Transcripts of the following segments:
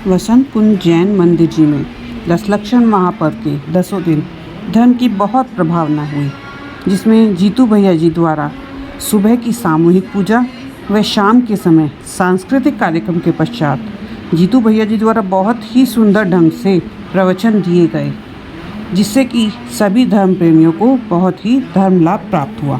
वसंत कुंज जैन मंदिर जी में दशलक्षण महापर्व के 10 दिन धर्म की बहुत प्रभावना हुई, जिसमें जीतू भैया जी द्वारा सुबह की सामूहिक पूजा व शाम के समय सांस्कृतिक कार्यक्रम के पश्चात जीतू भैया जी द्वारा बहुत ही सुंदर ढंग से प्रवचन दिए गए, जिससे कि सभी धर्म प्रेमियों को बहुत ही धर्म लाभ प्राप्त हुआ।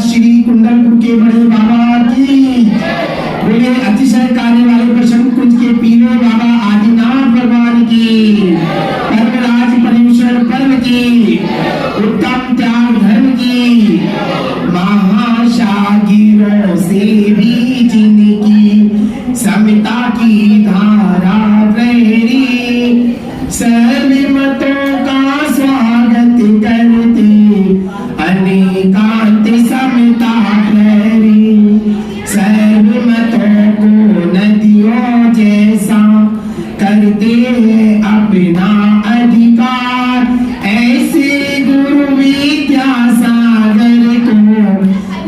श्री कुंडलपुर के बड़े बाबा की बोले, अतिशय कार्य वाले प्रसन्न कुंज के पीरे बाबा आदिनाथ भगवान की, परमराज परमेश्वर पर्व की, उत्तम त्याग धर्म की, महासागिरों से भी जिनकी समता की धारा बहरी, सर्वमतों का स्वागत करते अनेकांत समता ठहरी, सर्वमतों को नदियों जैसा करते अपना अधिकार, ऐसे गुरु विद्यासागर को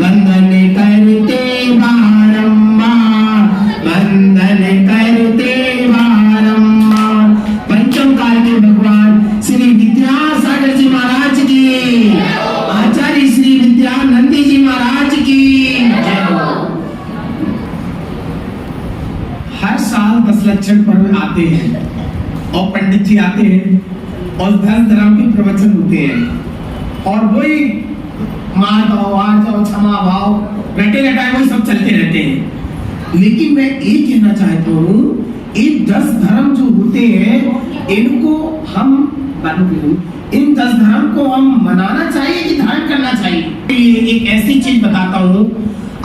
वंदन करते बारंबार, वंदन करते बारंबार। पंचम काल के भगवान श्री विद्यासागर जी महाराज की, आचार्य श्री विद्यानंदी जी महाराज की। हर साल दशलक्षण पर्व आते हैं और पंडित जी आते हैं और धर्म के प्रवचन होते हैं और वही मार दो, वार दो, क्षमा भाव, बैठे रटाए वही सब चलते रहते हैं। लेकिन मैं ये कहना चाहता हूँ, ये 10 धर्म जो होते हैं इनको हम इन 10 धर्म को हम मनाना चाहिए कि धारण करना चाहिए। एक ऐसी चीज बताता हूँ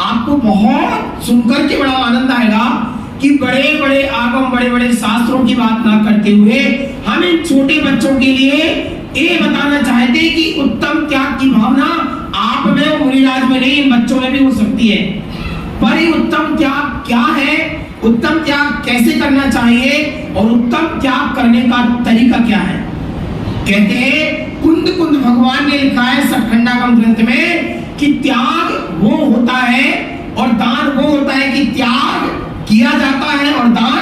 आपको, बहुत सुनकर के बड़ा आनंद आएगा कि बड़े बड़े आगम, बड़े बड़े शास्त्रों की बात ना करते हुए हम इन छोटे बच्चों के लिए ये बताना चाहते हैं कि उत्तम त्याग की भावना आप में और मुनिराज में नहीं, इन बच्चों में भी हो सकती है। पर ये उत्तम त्याग क्या है, उत्तम त्याग कैसे करना चाहिए और उत्तम त्याग करने का तरीका क्या है। कहते हैं कुंद कुंद भगवान ने लिखा है सतखंडागम ग्रंथ में कि त्याग वो होता है और दान वो होता है कि त्याग किया जाता है और दान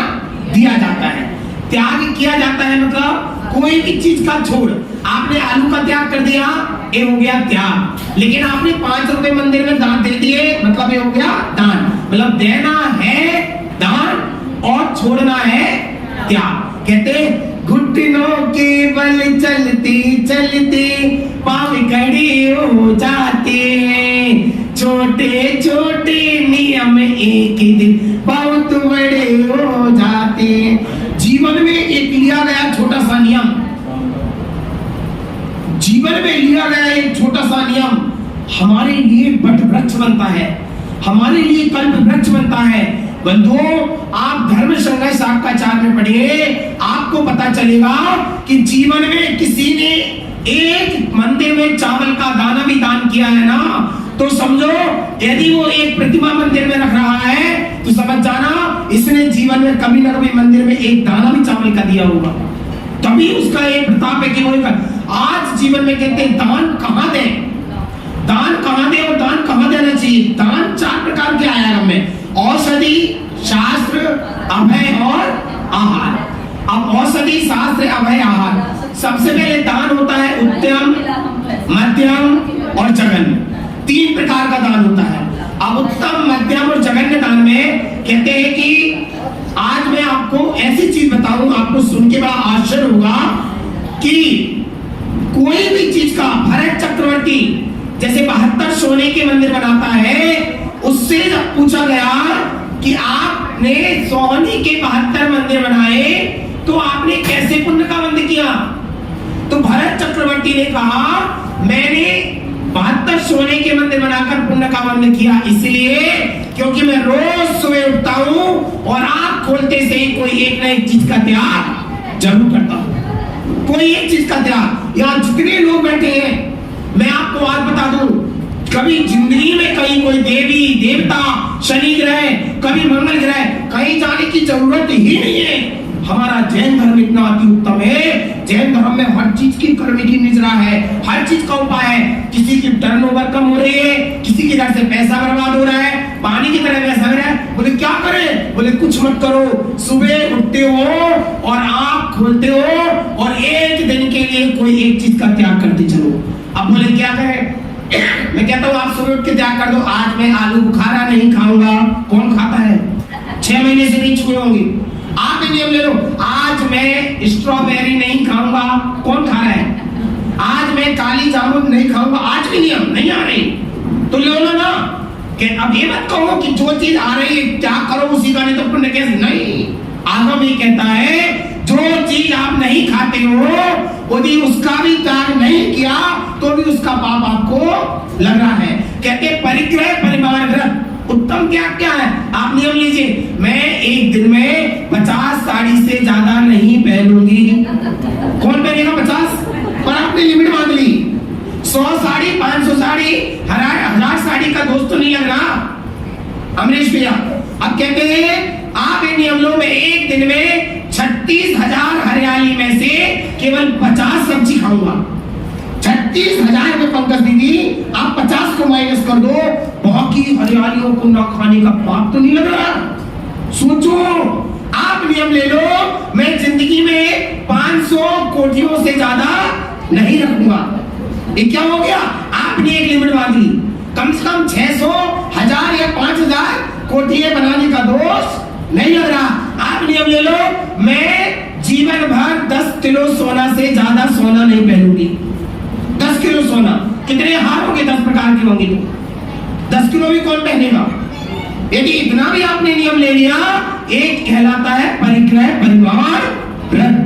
दिया जाता है। त्याग किया जाता है मतलब कोई भी चीज का छोड़, आपने आलू का त्याग कर दिया, ये हो गया त्याग। लेकिन आपने 5 रुपए मंदिर में दान दे दिए, मतलब ये हो गया दान। मतलब देना है दान और छोड़ना है त्याग। कहते घुटनों के बल चलते चलते पाँव खड़े हो जाते, छोटे छोटे नियम एक दिन बहुत बड़े हो जाते। जीवन में एक लिया गया छोटा सा नियम, जीवन में लिया गया एक छोटा सा नियम हमारे लिए वट वृक्ष बनता है, हमारे लिए कल्प वृक्ष बनता है। बंधुओं, आप धर्म संघर्ष शाखाचार में पढ़िए, आपको पता चलेगा कि जीवन में किसी ने एक मंदिर में चावल का दाना भी दान किया है ना, तो समझो यदि वो एक प्रतिमा मंदिर में रख रहा है तो समझ जाना इसने जीवन में कभी ना कभी मंदिर में एक दाना भी चावल का दिया होगा, तभी उसका एक प्रताप है कि वो आज जीवन में कहते हैं दान कहाँ दे, दान कहाँ दे और दान कहाँ देना चाहिए। दान 4 प्रकार के आया हमें, औषधि, शास्त्र, अभय और आहार। अब औषधि, शास्त्र, अभय, आहार, सबसे पहले दान होता है उत्तम, मध्यम और जघन्य। 3 प्रकार का दान होता है। अब उत्तम, मध्यम और जघन्य दान में कहते हैं कि आज मैं आपको ऐसी चीज बताऊं, आपको सुन के बड़ा आश्चर्य होगा कि कोई भी चीज का भरत चक्रवर्ती जैसे 72 सोने के मंदिर बनाता है, उससे जब पूछा गया कि आपने सोने के 72 मंदिर बनाए तो आपने कैसे पुण्य का बंद किया? तो भरत चक्रवर्ती ने कहा मैंने 72 सोने के मंदिर बनाकर पुण्य का बंद किया, इसलिए क्योंकि मैं रोज सुबह उठता हूं और आंख खोलते से ही कोई एक ना एक चीज का त्याग जरूर करता हूं, कोई एक चीज का त्याग। यहाँ जितने लोग बैठे हैं, मैं आपको आज बता दूं, कभी जिंदगी में कहीं कोई देवी देवता शनि ग्रह कभी मंगल ग्रह कहीं जाने की जरूरत ही नहीं है। हमारा जैन धर्म इतना अति उत्तम है, जैन धर्म में हर चीज की कर्म की निजरा है, हर चीज का उपाय है। किसी की टर्नओवर कम हो रही है, किसी के घर से पैसा बर्बाद हो रहा है, पानी की तरह पैसा हो रहा है, बोले क्या करें? बोले कुछ मत करो, सुबह उठते हो और आंख खोलते हो और एक दिन के लिए कोई एक चीज का त्याग करते चलो। अब बोले क्या करें? मैं कहता हूँ आप सुबह उठ के त्याग कर दो, आज मैं आलू बुखारा नहीं खाऊंगा। कौन खाता है? 6 महीने से नहीं छुए होंगे। आप ये नियम ले लो, आज मैं स्ट्रॉबेरी नहीं खाऊंगा। कौन खा रहा है? आज मैं काली जामुन नहीं खाऊंगा। आज भी नियम नहीं आ रही तो ले लो ना। कि अब ये मत कहो कि जो चीज आ रही है क्या करो उसी का, नहीं तो पुण्य कैसे? नहीं, आगम ये कहता है जो चीज आप नहीं खाते हो यदि उसका भी त्याग नहीं किया तो भी उसका पाप आपको लग रहा है। कहते परिग्रह परिवार व्रत उत्तम क्या क्या है? आप नियम लीजिए, मैं एक दिन में 50 साड़ी से ज्यादा नहीं पहनूंगी। कौन पहनेगा 50? पर आपने लिमिट बांध ली, 100 साड़ी 500 साड़ी 1000 साड़ी का दोस्त तो नहीं लग रहा अमरीश भैया। अब कहते हैं आप ये नियम लो, मैं एक दिन में 36,000 हरियाली में से केवल 50 सब्जी खाऊंगा। 36,000 में पंकज दीदी आप 50 को माइनस कर दो, बाकी हरियालियों को ना खाने का पाप तो नहीं लग रहा। सोचो, आप नियम ले लो, मैं जिंदगी में 500 कोठियों से ज्यादा नहीं रखूंगा। ये क्या हो गया? आपने एक लिमिट बांध ली, कम से कम 600, 1000 या 5000 कोठियां बनाने का दोष नहीं लग रहा। आप नियम ले लो, मैं जीवन भर 10 किलो सोना से ज्यादा सोना नहीं पहनूंगी। 10 किलो सोना, कितने हार होंगे? 10 प्रकार के होंगे तो 10 किलो भी कौन पहनेगा? यदि इतना भी आपने नियम ले लिया, एक कहलाता है परिग्रह परिवार व्रत।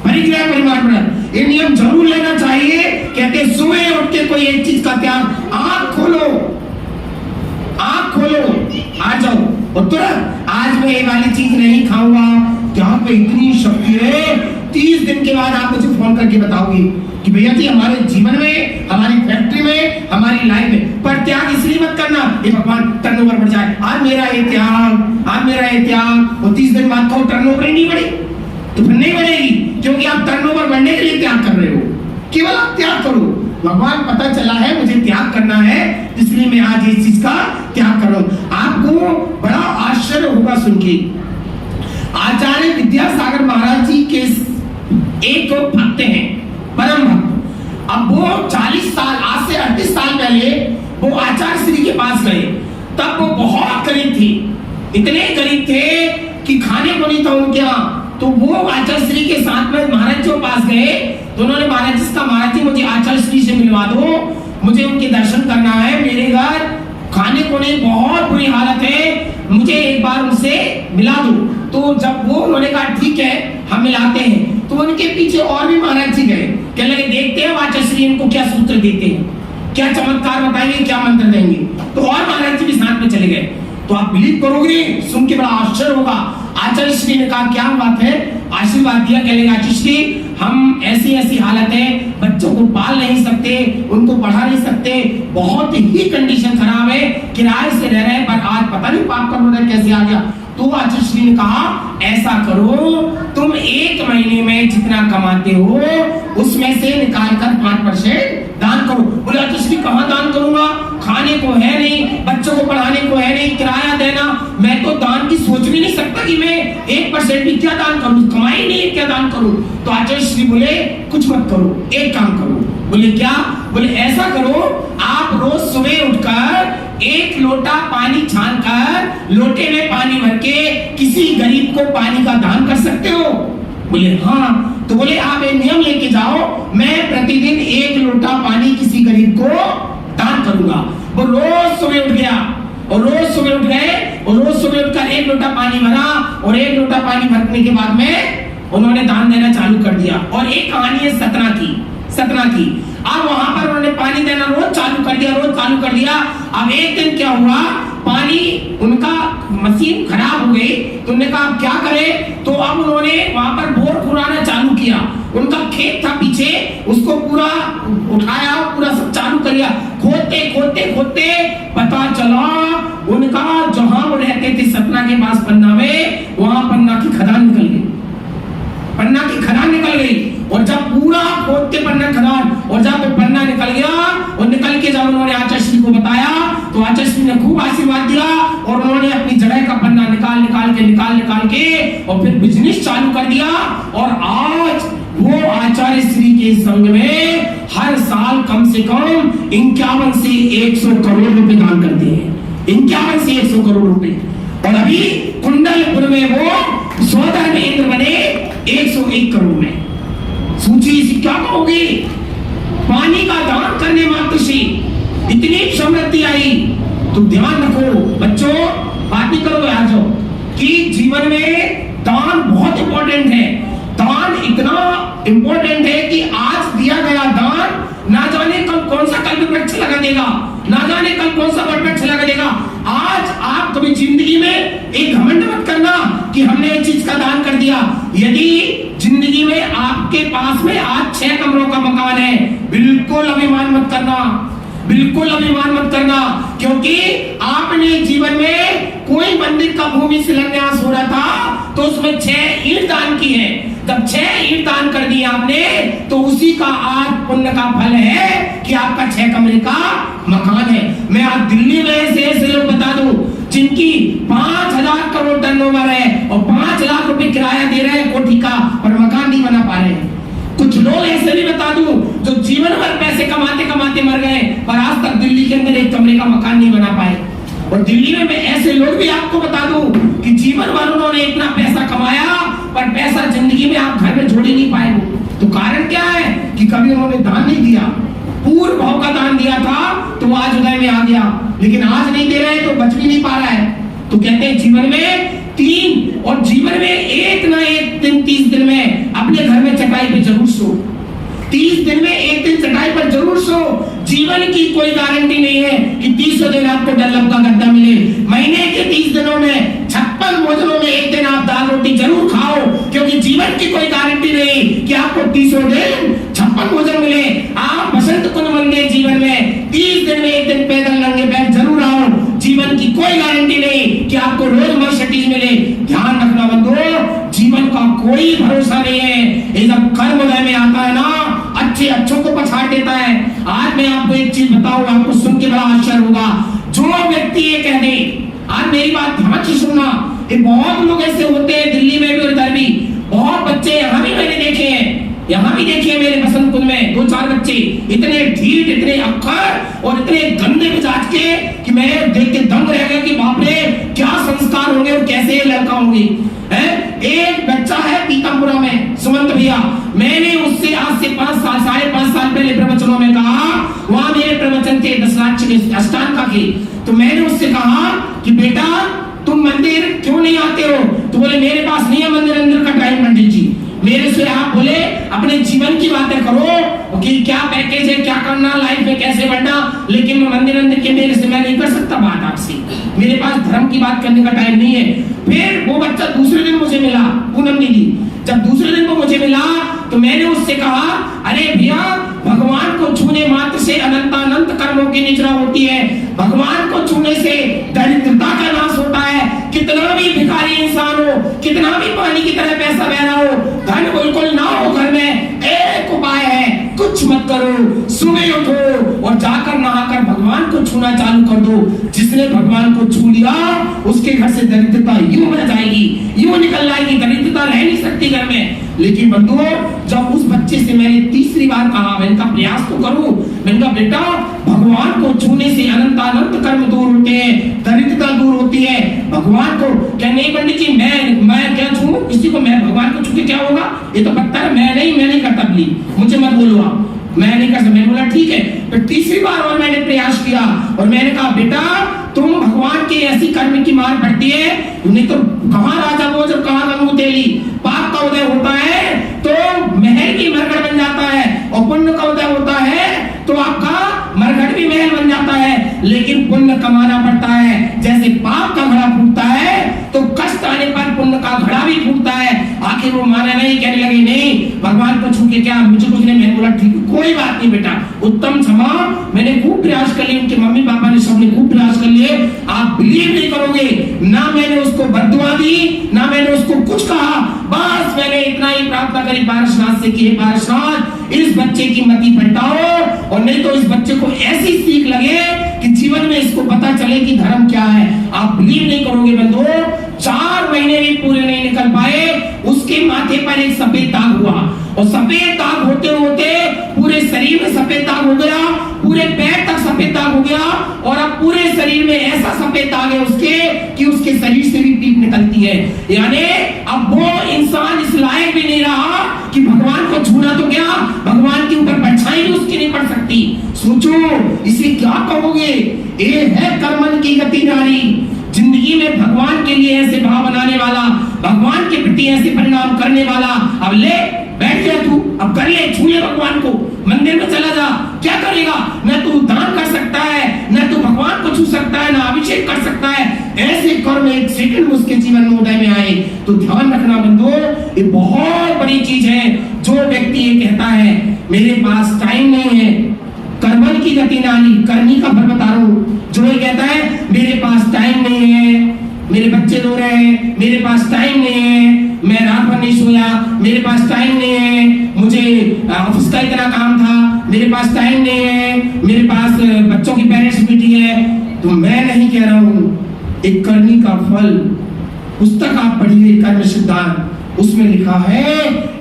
परिग्रह परिवार व्रत ये नियम जरूर लेना चाहिए। कहते सुबह उठ के कोई एक चीज का त्याग, आंख खोलो, आंख खोलो, आ जाओ और तुरंत आज मैं ये वाली चीज नहीं खाऊंगा। जहां पे इतनी शक्ति है, 30 दिन के बाद आप मुझे फोन करके बताओगे कि भैया जी हमारे जीवन में, हमारी फैक्ट्री में, हमारी लाइफ में। पर त्याग इसलिए मत करना ये भगवान टर्नओवर बढ़ जाए, आज मेरा ये त्याग, आज मेरा ये त्याग, और 30 दिन बाद कहो टर्नओवर ही नहीं बढ़ी तो फिर नहीं बढ़ेगी, क्योंकि आप टर्नओवर बढ़ने के लिए त्याग कर रहे हो। केवल आप त्याग करो, भगवान पता चला है मुझे त्याग करना है, इसलिए मैं आज इस चीज का त्याग कर रहा हूं। आपको बड़ा आश्चर्य होगा सुन के, आचार्य विद्यासागर महाराज जी के एक भक्त हैं, परम भक्त। अब वो 40 साल, आज से 38 साल पहले वो आचार्य श्री के पास गए। तब वो बहुत गरीब थे, इतने गरीब थे कि खाने को नहीं था उनके यहाँ। तो वो आचार्य श्री के साथ में महाराज जी के पास गए, तो उन्होंने महाराज जी का, महाराज जी मुझे आचार्य श्री से मिलवा दो, मुझे उनके दर्शन करना है, मेरे घर खाने को नहीं, बहुत बुरी हालत है, मुझे एक बार उनसे मिला दो। तो जब वो उन्होंने कहा ठीक है हम मिलाते हैं, तो उनके पीछे और भी महाराज जी गए, कहने लगे देखते हैं आचार्य श्री इनको क्या सूत्र देते हैं, क्या चमत्कार बताएंगे, क्या मंत्र देंगे। तो और महाराज जी भी साथ में चले गए। तो आप बिलीव करोगे, सुन के बड़ा आश्चर्य होगा। आचार्य श्री ने कहा क्या बात है, आशीर्वाद दिया, कहने लगा आचार्य श्री हम ऐसी ऐसी हालत है, बच्चों को पाल नहीं सकते, उनको पढ़ा नहीं सकते, बहुत ही कंडीशन खराब है, किराए से रह रहे हैं, पर आज पता नहीं पाप कर्म कैसे आ गया। तो आचार्य श्री ने कहा ऐसा करो, तुम 1 महीने में जितना कमाते हो उसमें से निकाल कर 5% दान करो। बोले आचार्य श्री कहाँ दान करूंगा, खाने को है नहीं, बच्चों को पढ़ाने को है नहीं, किराया देना, मैं तो दान की सोच भी नहीं सकता कि मैं 1% भी क्या दान करूं, कमाई नहीं है क्या दान करूं। तो आचार्य श्री बोले कुछ मत करो, एक काम करो। बोले क्या? बोले ऐसा करो, आप रोज सुबह उठकर 1 लोटा पानी छानकर लोटे में पानी भर के किसी गरीब को पानी का दान कर सकते हो। बोले हाँ। तो बोले आप एक नियम लेके जाओ, मैं प्रतिदिन 1 लोटा पानी किसी गरीब को दान करूंगा। वो रोज सुबह उठ गया और रोज सुबह उठ गए और रोज सुबह उठकर 1 लोटा पानी भरा और 1 लोटा पानी भरने के बाद में उन्होंने दान देना चालू कर दिया। और एक कहानी है सतना की। अब वहां पर उन्होंने पानी देना रोज चालू कर दिया। अब एक दिन क्या हुआ, पानी उनका मशीन खराब हो गई, तो उन्होंने कहा अब क्या करें, तो अब उन्होंने वहां पर बोर खुदाना चालू किया। उनका खेत था पीछे, उसको पूरा उठाया, पूरा सब चालू कर दिया। खोदते पता चला उनका जहां वो रहते थे सतना के पास पन्ना में, वहां पन्ना की खदान निकल गई। और जब पूरा खोदते पन्ना खदान, और जब वो पन्ना निकल गया, और निकल के जब उन्होंने आचार्य को बताया, तो आचार्य ने खूब आशीर्वाद दिया, और उन्होंने अपनी जगह का पन्ना निकाल के और फिर बिजनेस चालू कर दिया। और आज वो आचार्य श्री के संग में हर साल कम से कम 51 से 100 करोड़ रुपए दान करते हैं। 51 से 100 करोड़ रुपए। और अभी कुंडलपुर में वो स्वधर्म इंद्र बने 101 करोड़ में। सोचिए इसे क्या कहोगे, पानी का दान करने मात्र से इतनी समृद्धि आई। तो ध्यान रखो बच्चों, बात नहीं करो आ जाओ कि जीवन में दान बहुत इंपॉर्टेंट है। दान इतना इंपॉर्टेंट है कि आज दिया गया दान ना जाने कल कौन सा कल वृक्ष लगा देगा, ना जाने कल कौन सा वृक्ष लगा देगा। आज आप कभी जिंदगी में एक घमंड मत करना कि हमने एक चीज का दान कर दिया। यदि जिंदगी में आपके पास में आज 6 कमरों का मकान है, बिल्कुल अभिमान मत करना, क्योंकि आपने जीवन में कोई मंदिर का भूमि शिलान्यास हो रहा था तो उसमें 6 ईंट दान की है। जब 6 ईंट दान कर दी आपने, तो उसी का आज पुण्य का फल है कि आपका 6 कमरे का मकान है। मैं आज दिल्ली में ऐसे लोग बता दूं जिनकी 5000 करोड़ टर्नओवर है और 5 लाख रुपए किराया दे रहे हैं कोठी का, और मकान नहीं बना पा रहे हैं। कुछ लोग ऐसे भी बता दूं जो जीवन भर पैसे कमाते मर गए, पर आज तक दिल्ली के अंदर एक कमरे का मकान नहीं बना पाए। और दिल्ली में मैं ऐसे लोग भी आपको बता दूं कि जीवन भर उन्होंने इतना पैसा कमाया, पर पैसा जिंदगी में आप घर में जोड़ ही नहीं पाए। तो कारण क्या है कि कभी उन्होंने दान नहीं दिया। पूर्व भाव का दान दिया था तो वो आज उदय में आ गया, लेकिन आज नहीं दे रहे तो बच भी नहीं पा रहा है। तो कहते हैं जीवन में 3 और जीवन में एक ना एक दिन 30 दिन में अपने घर में चटाई पे जरूर सो। 30 दिन में एक दिन चटाई पर जरूर सो। जीवन की कोई गारंटी नहीं है कि 30 दिन आपको डल्लब का गद्दा मिले। महीने के 30 दिनों में 56 भोजनों में एक दिन आप दाल रोटी जरूर खाओ, क्योंकि जीवन की कोई गारंटी नहीं कि आपको 30 दिन 56 भोजन मिले। आप बसंत कुंज मंदिर जीवन में 30 दिन में एक दिन पैदल नंगे पैर जरूर आओ। जीवन की कोई गारंटी नहीं कि आपको रोज मर्सिडीज मिले। ध्यान रखना बंधुओं, जीवन का कोई भरोसा नहीं है। ये जब कर्म उदय में आता है ना, अच्छों को पछाड़ देता है। आज मैं आपको एक चीज बताऊं, आपको सुन के बड़ा आश्चर्य होगा। जो व्यक्ति ये कह दे, आज मेरी बात ध्यान से सुनना, ये बहुत लोग ऐसे होते हैं दिल्ली में भी और इधर भी। बहुत बच्चे यहाँ भी मैंने देखे हैं, यहाँ भी देखिए मेरे बसंत कुंज में 2-4 बच्चे इतने ढीठ, इतने अक्खर और इतने गंदे मिजाज के कि मैं देख के दंग रह गया कि बाप रे क्या संस्कार होंगे और कैसे ये लड़का होंगे। एक बच्चा है पीतापुरा में, सुमंत भैया, मैंने उससे आज से 5 साल 5.5 साल पहले प्रवचनों में कहा, वहां मेरे प्रवचन थे 10 लाख के अष्टांग के, तो मैंने उससे कहा कि बेटा तुम मंदिर क्यों नहीं आते हो? तो बोले मेरे पास नहीं है मंदिर अंदर का टाइम पंडित जी। मेरे से आप बोले अपने जीवन की बातें करो कि क्या पैकेज है, क्या करना लाइफ में, कैसे बढ़ना, लेकिन मंदिर अंदर के मेरे से मैं नहीं कर सकता बात आपसे। मेरे पास धर्म की बात करने का टाइम नहीं है। फिर वो बच्चा दूसरे दिन मुझे मिला, पूनम दीदी, जब दूसरे दिन वो मुझे मिला तो मैंने उससे कहा, अरे भैया भगवान को छूने मात्र से अनंत कर्मों की निचरा होती है। भगवान को छूने से दरिद्रता का नाश होता है। कितना भी भिखारी इंसान हो, कितना भी पानी की तरह पैसा बह रहा हो, धन बिल्कुल ना हो घर में, एक उपाय है, कुछ मत करो, सुबह उठो और जाकर नहाकर भगवान को छूना चालू कर दो। जिसने भगवान को छू लिया उसके घर से दरिद्रता यूं बह जाएगी, यूं निकल जाएगी, दरिद्रता रह नहीं सकती घर में। लेकिन बंधुओं, जब उस बच्चे से मैंने तीसरी बार कहा, मैंने कहा प्रयास तो करूं, मैंने कहा बेटा भगवान को छूने से अनंत कर्म दूर होते हैं, दरिद्रता दूर होती है। भगवान को क्या नहीं पंडित जी, मैं क्या छू किसी को, मैं भगवान को छू के क्या होगा? ये तो पता है मैं नहीं करता, प्लीज मुझे मत बोलो आप, मैं नहीं कर सकता। मैंने बोला ठीक है। फिर तीसरी बार और मैंने प्रयास किया और मैंने कहा बेटा तुम भगवान के ऐसी कर्म की मार पड़ती है, नहीं तो कहाँ राजा भोज और कहाँ गंगू तेली, पाप का उदय होता है तो महल की मरघट बन जाता है, और पुण्य का उदय होता है तो आपका मरघट भी महल बन जाता है। लेकिन पुण्य कमाना पड़ता है। जैसे पाप का घड़ा फूटता है तो कष्ट आने पर पुण्य का घड़ा भी फूटता है। आखिर वो माना नहीं, कहने लगे नहीं भगवान को छू के क्या, मुझे कुछ नहीं। मैंने बोला ठीक है, कोई बात नहीं बेटा, उत्तम क्षमा, मैंने खूब प्रयास कर लिए, उनके मम्मी पापा ने सबने खूब प्रयास कर लिए। आप बिलीव नहीं करोगे, ना मैंने उसको बददुआ दी, ना मैंने उसको कुछ कहा, बस मैंने इतना ही प्रार्थना करी पारसनाथ से कि हे पारसनाथ, इस बच्चे की मति पलटाओ, और नहीं तो इस बच्चे को ऐसी सीख लगे कि जीवन में इसको पता चले कि धर्म क्या है। आप बिलीव नहीं करोगे बंधु, 4 महीने भी पूरे नहीं निकल पाए, उसके माथे पर एक सफेद दाग हुआ, और सफेद दाग होते होते पूरे शरीर में सफेद दाग हो गया, पूरे पैर तक सफेद दाग हो गया, और अब पूरे शरीर में ऐसा सफेद दाग है उसके कि उसके शरीर से भी पीप निकलती है। यानी अब वो इंसान इस लायक भी नहीं रहा कि भगवान को छूना तो क्या, भगवान के ऊपर परछाई भी उसकी नहीं पड़ सकती। सोचो इसे क्या कहोगे। ये है कर्मन की गति नारी, जिंदगी में भगवान के लिए ऐसे भाव बनाने वाला, भगवान के प्रति ऐसे परिणाम करने वाला। अब ले बैठ जा तू, अब कर ले, छू ले भगवान को, मंदिर में चला जा, क्या करेगा, न तू दान कर सकता है, न तू भगवान को छू सकता है, न अभिषेक कर सकता है। ऐसे कर्म एक सेकंड उसके जीवन में उदय में आए तो ध्यान रखना बंधु, ये बहुत बड़ी चीज है। जो व्यक्ति ये कहता है मेरे पास टाइम नहीं है, कर्मन की गति नाली, करनी का फल बता रहा हूं, जो ये कहता है मेरे पास टाइम नहीं है, मेरे बच्चे रो रहे हैं, मेरे पास टाइम नहीं है, मैं रात भर नहीं सोया, मेरे पास टाइम नहीं है, मुझे ऑफिस का इतना काम था, मेरे पास टाइम नहीं है, मेरे पास बच्चों की पेरेंट्स मीटिंग है। तो मैं नहीं कह रहा हूं, एक करनी का फल पुस्तक आप पढ़िए, कर्म सिद्धांत, उसमें लिखा है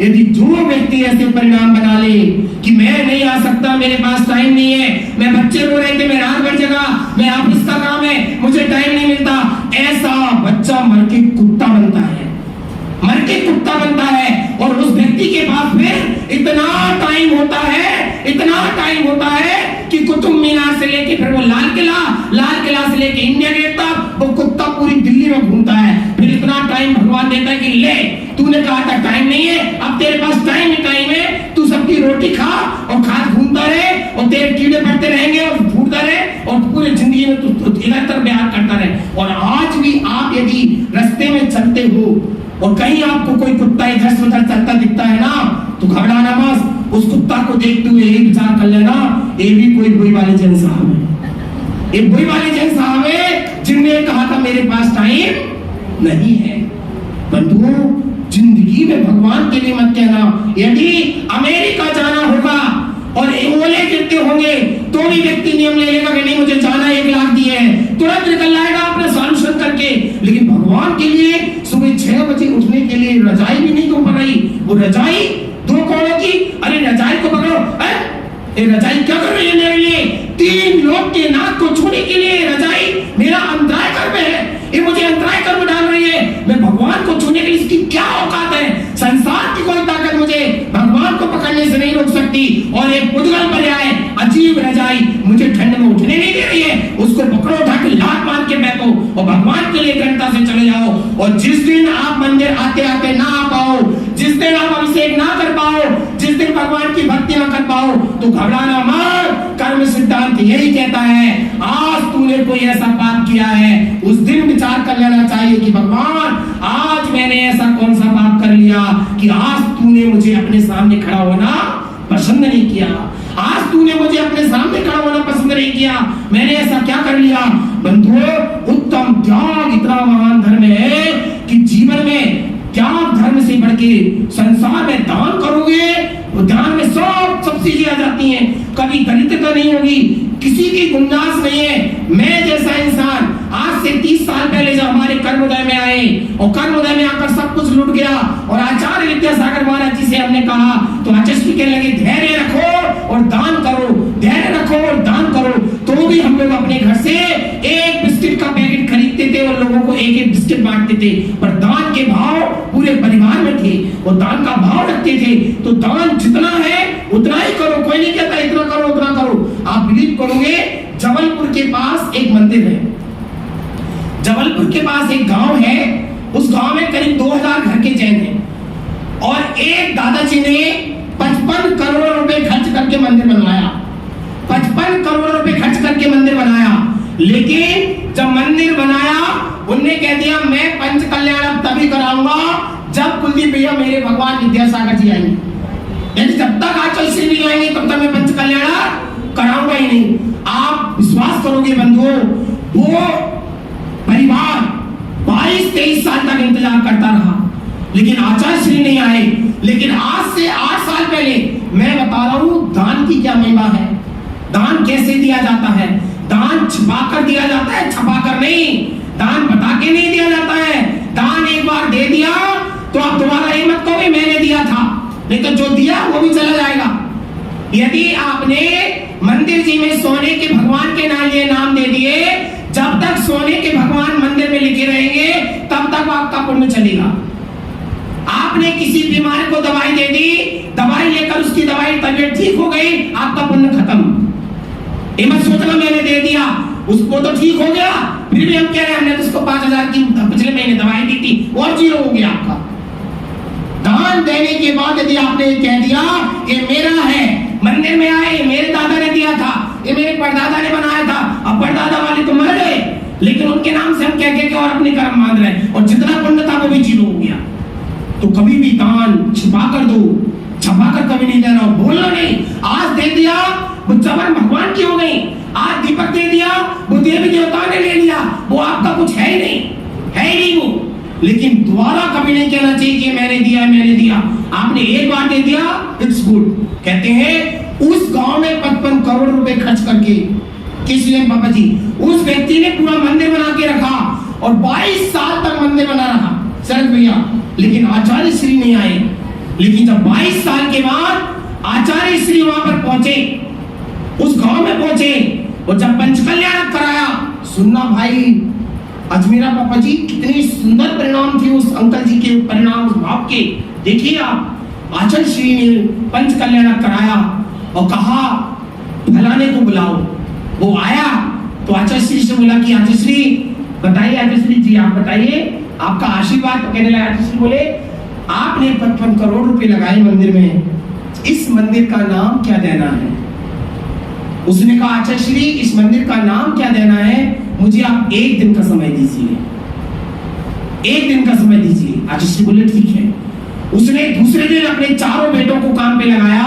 यदि जो व्यक्ति ऐसे परिणाम बना ले कि मैं नहीं आ सकता, मेरे पास टाइम नहीं है, मैं बच्चे रो रहे थे, मैं रात भर जगा, मैं ऑफिस का काम है, मुझे टाइम नहीं मिलता, ऐसा बच्चा मर के कुत्ता बनता है, मर के कुत्ता बनता है। और उस व्यक्ति के पास फिर इतना टाइम होता है, इतना टाइम होता है कि कुतुब मीनार से लेके फिर वो लाल किला से लेके इंडिया गेट तक वो कुत्ता पूरी दिल्ली में घूमता है। फिर इतना टाइम भगवान देता है कि ले, तूने कहा था टाइम नहीं है, अब तेरे पास टाइम है, तू सबकी रोटी खा और खा घूमता रहे, और तेरे कीड़े पड़ते रहेंगे और फूटता रहे, और पूरी जिंदगी में तू निरंतर प्यार करता रहे। और आज भी आप यदि रास्ते में चलते हो और कहीं आपको कोई कुत्ता इधर से उधर चलता दिखता है ना, तो घबराना मत, उस कुत्ता को देखते हुए यही विचार कर लेना, ये भी कोई बुई वाले जन साहब है, ये बुई वाले जन साहब है जिनने कहा था मेरे पास टाइम नहीं है। बंधु, जिंदगी में भगवान के लिए मत कहना। यदि अमेरिका जाना होगा और ओले गिरते होंगे तो भी व्यक्ति नियम ले लेगा कि नहीं मुझे जाना, 1 लाख दिए हैं, तुरंत निकल आएगा अपने सॉल्यूशन करके। लेकिन भगवान के लिए सुबह 6 बजे उठने के लिए रजाई भी नहीं तो पकड़ी, वो रजाई 2 कौड़ों की, अरे रजाई को पकड़ो, ये रजाई क्या कर रही है मेरे लिए, 3 लोग के नाक को छूने के लिए रजाई मेरा अंतराय कर्म है, ये मुझे अंतराय कर्म डाल रही है, मैं भगवान को छूने के लिए इसकी क्या औकात है, संसार की कोई ताकत मुझे भगवान को पकड़ने से नहीं रोक सकती। और एक पुद्गल पर्याय अजीब रजाई मुझे ठंड में उठने नहीं दे रही है, उसको पकड़ो, उठा के लात मार के बैठो और भगवान के लिए दृढ़ता से चले जाओ। और जिस दिन आप मंदिर आते आते ना आ पाओ, जिस दिन आप अभिषेक ना कर पाओ, जिस दिन भगवान की भक्ति ना कर पाओ, तो घबराना मत। कर्म सिद्धांत यही कहता है आज तूने कोई ऐसा पाप किया है, उस दिन विचार कर लेना चाहिए कि भगवान आज मैंने ऐसा कौन सा पाप कर लिया कि आज तूने मुझे अपने सामने खड़ा होना पसंद नहीं किया, आज तूने मुझे अपने सामने खड़ा होना पसंद नहीं किया, मैंने ऐसा क्या कर लिया। बंधु, उत्तम त्याग इतना महान धर्म है कि जीवन में त्याग धर्म से बढ़ के संसार में दान करोगे तो दान में सब चीजें आ जाती हैं, कभी दरिद्रता नहीं होगी, किसी की गुंजाइश नहीं है। मैं जैसा इंसान आज से 30 साल पहले जब हमारे कर्मोदय में आए और कर्मोदय में आकर सब कुछ लूट गया, और आचार्य विद्यासागर महाराज जी से हमने कहा तो आचार्य कहने लगे धैर्य रखो और दान करो, धैर्य रखो और दान करो। तो भी हम लोग अपने घर से 1 बिस्किट का पैकेट खरीदते थे और लोगों को 1-1 बिस्किट बांटते थे, पर दान के भाव पूरे परिवार में थे और दान का भाव रखते थे। तो दान जितना है उतना ही करो, कोई नहीं कहता इतना करो उतना करो। आप बिलीव करोगे, जबलपुर के पास एक मंदिर है, जबलपुर के पास एक गांव है, उस गांव में करीब 2000 घर के जैन हैं। और एक दादाजी ने 55 करोड़ रुपए खर्च करके मंदिर बनवाया, 55 करोड़ रुपए खर्च करके मंदिर बनाया। लेकिन जब मंदिर बनाया उनने कह दिया मैं पंच कल्याण अब तभी कराऊंगा जब कुलदीप भैया मेरे भगवान विद्यासागर जी आएंगे, यदि जब तक आचार्य श्री नहीं आएंगे तब तक मैं पंच कल्याण कराऊंगा ही नहीं। आप विश्वास करोगे बंधुओं, वो परिवार 22-23 साल तक इंतजार करता रहा, लेकिन आचार्य श्री नहीं आए। लेकिन आज से 8 साल पहले मैं बता रहा हूं दान की क्या महिमा है, दान कैसे दिया जाता है। दान छिपाकर दिया जाता है, छपाकर नहीं। दान बता के नहीं दिया जाता है। दान एक बार दे दिया तो आप दोबारा ये मत कहोगे मैंने दिया था, नहीं तो जो दिया वो भी चला जाएगा। यदि आपने मंदिर जी में सोने के भगवान के नाम दे दिए, जब तक सोने के भगवान मंदिर में लिखे रहेंगे तब तक आपका पुण्य चलेगा। आपने किसी बीमार को दवाई दे दी, दवाई लेकर उसकी तबीयत ठीक हो गई, आपका पुण्य खत्म। ये मत सोचना मैंने दे दिया उसको तो ठीक हो गया, फिर भी हम कह रहे हैं हमने तो उसको 5,000 की पिछले महीने दवाई दी थी और 0 हो गया आपका। दान देने के बाद यदि आपने कह दिया ये मेरा है, मंदिर में आए मेरे दादा ने दिया था, ये मेरे परदादा ने बनाया था, अब परदादा वाले तो मर गए, लेकिन उनके नाम से हम कह के और अपने कर्म मान रहे हैं और जितना पुण्य था वो भी 0 हो गया। तो कभी भी दान छिपा कर दो, छपा कर कभी नहीं देना, बोलना नहीं। आज दे दिया वो जबर भगवान की हो गई, आज दीपक दे दिया वो देवी देवता ने ले लिया, वो आपका कुछ है ही नहीं वो। लेकिन दोबारा कभी नहीं कहना चाहिए कि मैंने दिया। आपने एक बार दे दिया इट्स गुड। कहते हैं उस गांव में 55 करोड़ रुपए खर्च करके किस लिए पापा जी, उस व्यक्ति ने पूरा मंदिर बना के रखा और 22 साल तक मंदिर बना रहा शरद भैया, लेकिन आचार्य श्री नहीं आए। लेकिन जब 22 साल के बाद आचार्य श्री वहां पर पहुंचे, उस गांव में पहुंचे और जब पंचकल्याण कराया, सुनना भाई अजमेरा पापा जी कितनी सुंदर परिणाम थे उस अंकल जी के परिणाम, उस भाव के। देखिए आप आचार्य श्री ने पंचकल्याण कराया और कहा फलाने को बुलाओ। वो आया तो आचार्य श्री से बोला कि आचार्य श्री बताइए, आचार्य श्री जी आप बताइए आपका आशीर्वाद। तो कहने लगा आचार्य श्री बोले आपने 55 करोड़ रुपए लगाए मंदिर में, इस मंदिर का नाम क्या देना है। उसने कहा आचार्य श्री इस मंदिर का नाम क्या देना है, मुझे आप 1 दिन का समय दीजिए, 1 दिन का समय दीजिए। आचार्य श्री बोले ठीक है। उसने दूसरे दिन अपने चारों बेटों को काम पे लगाया,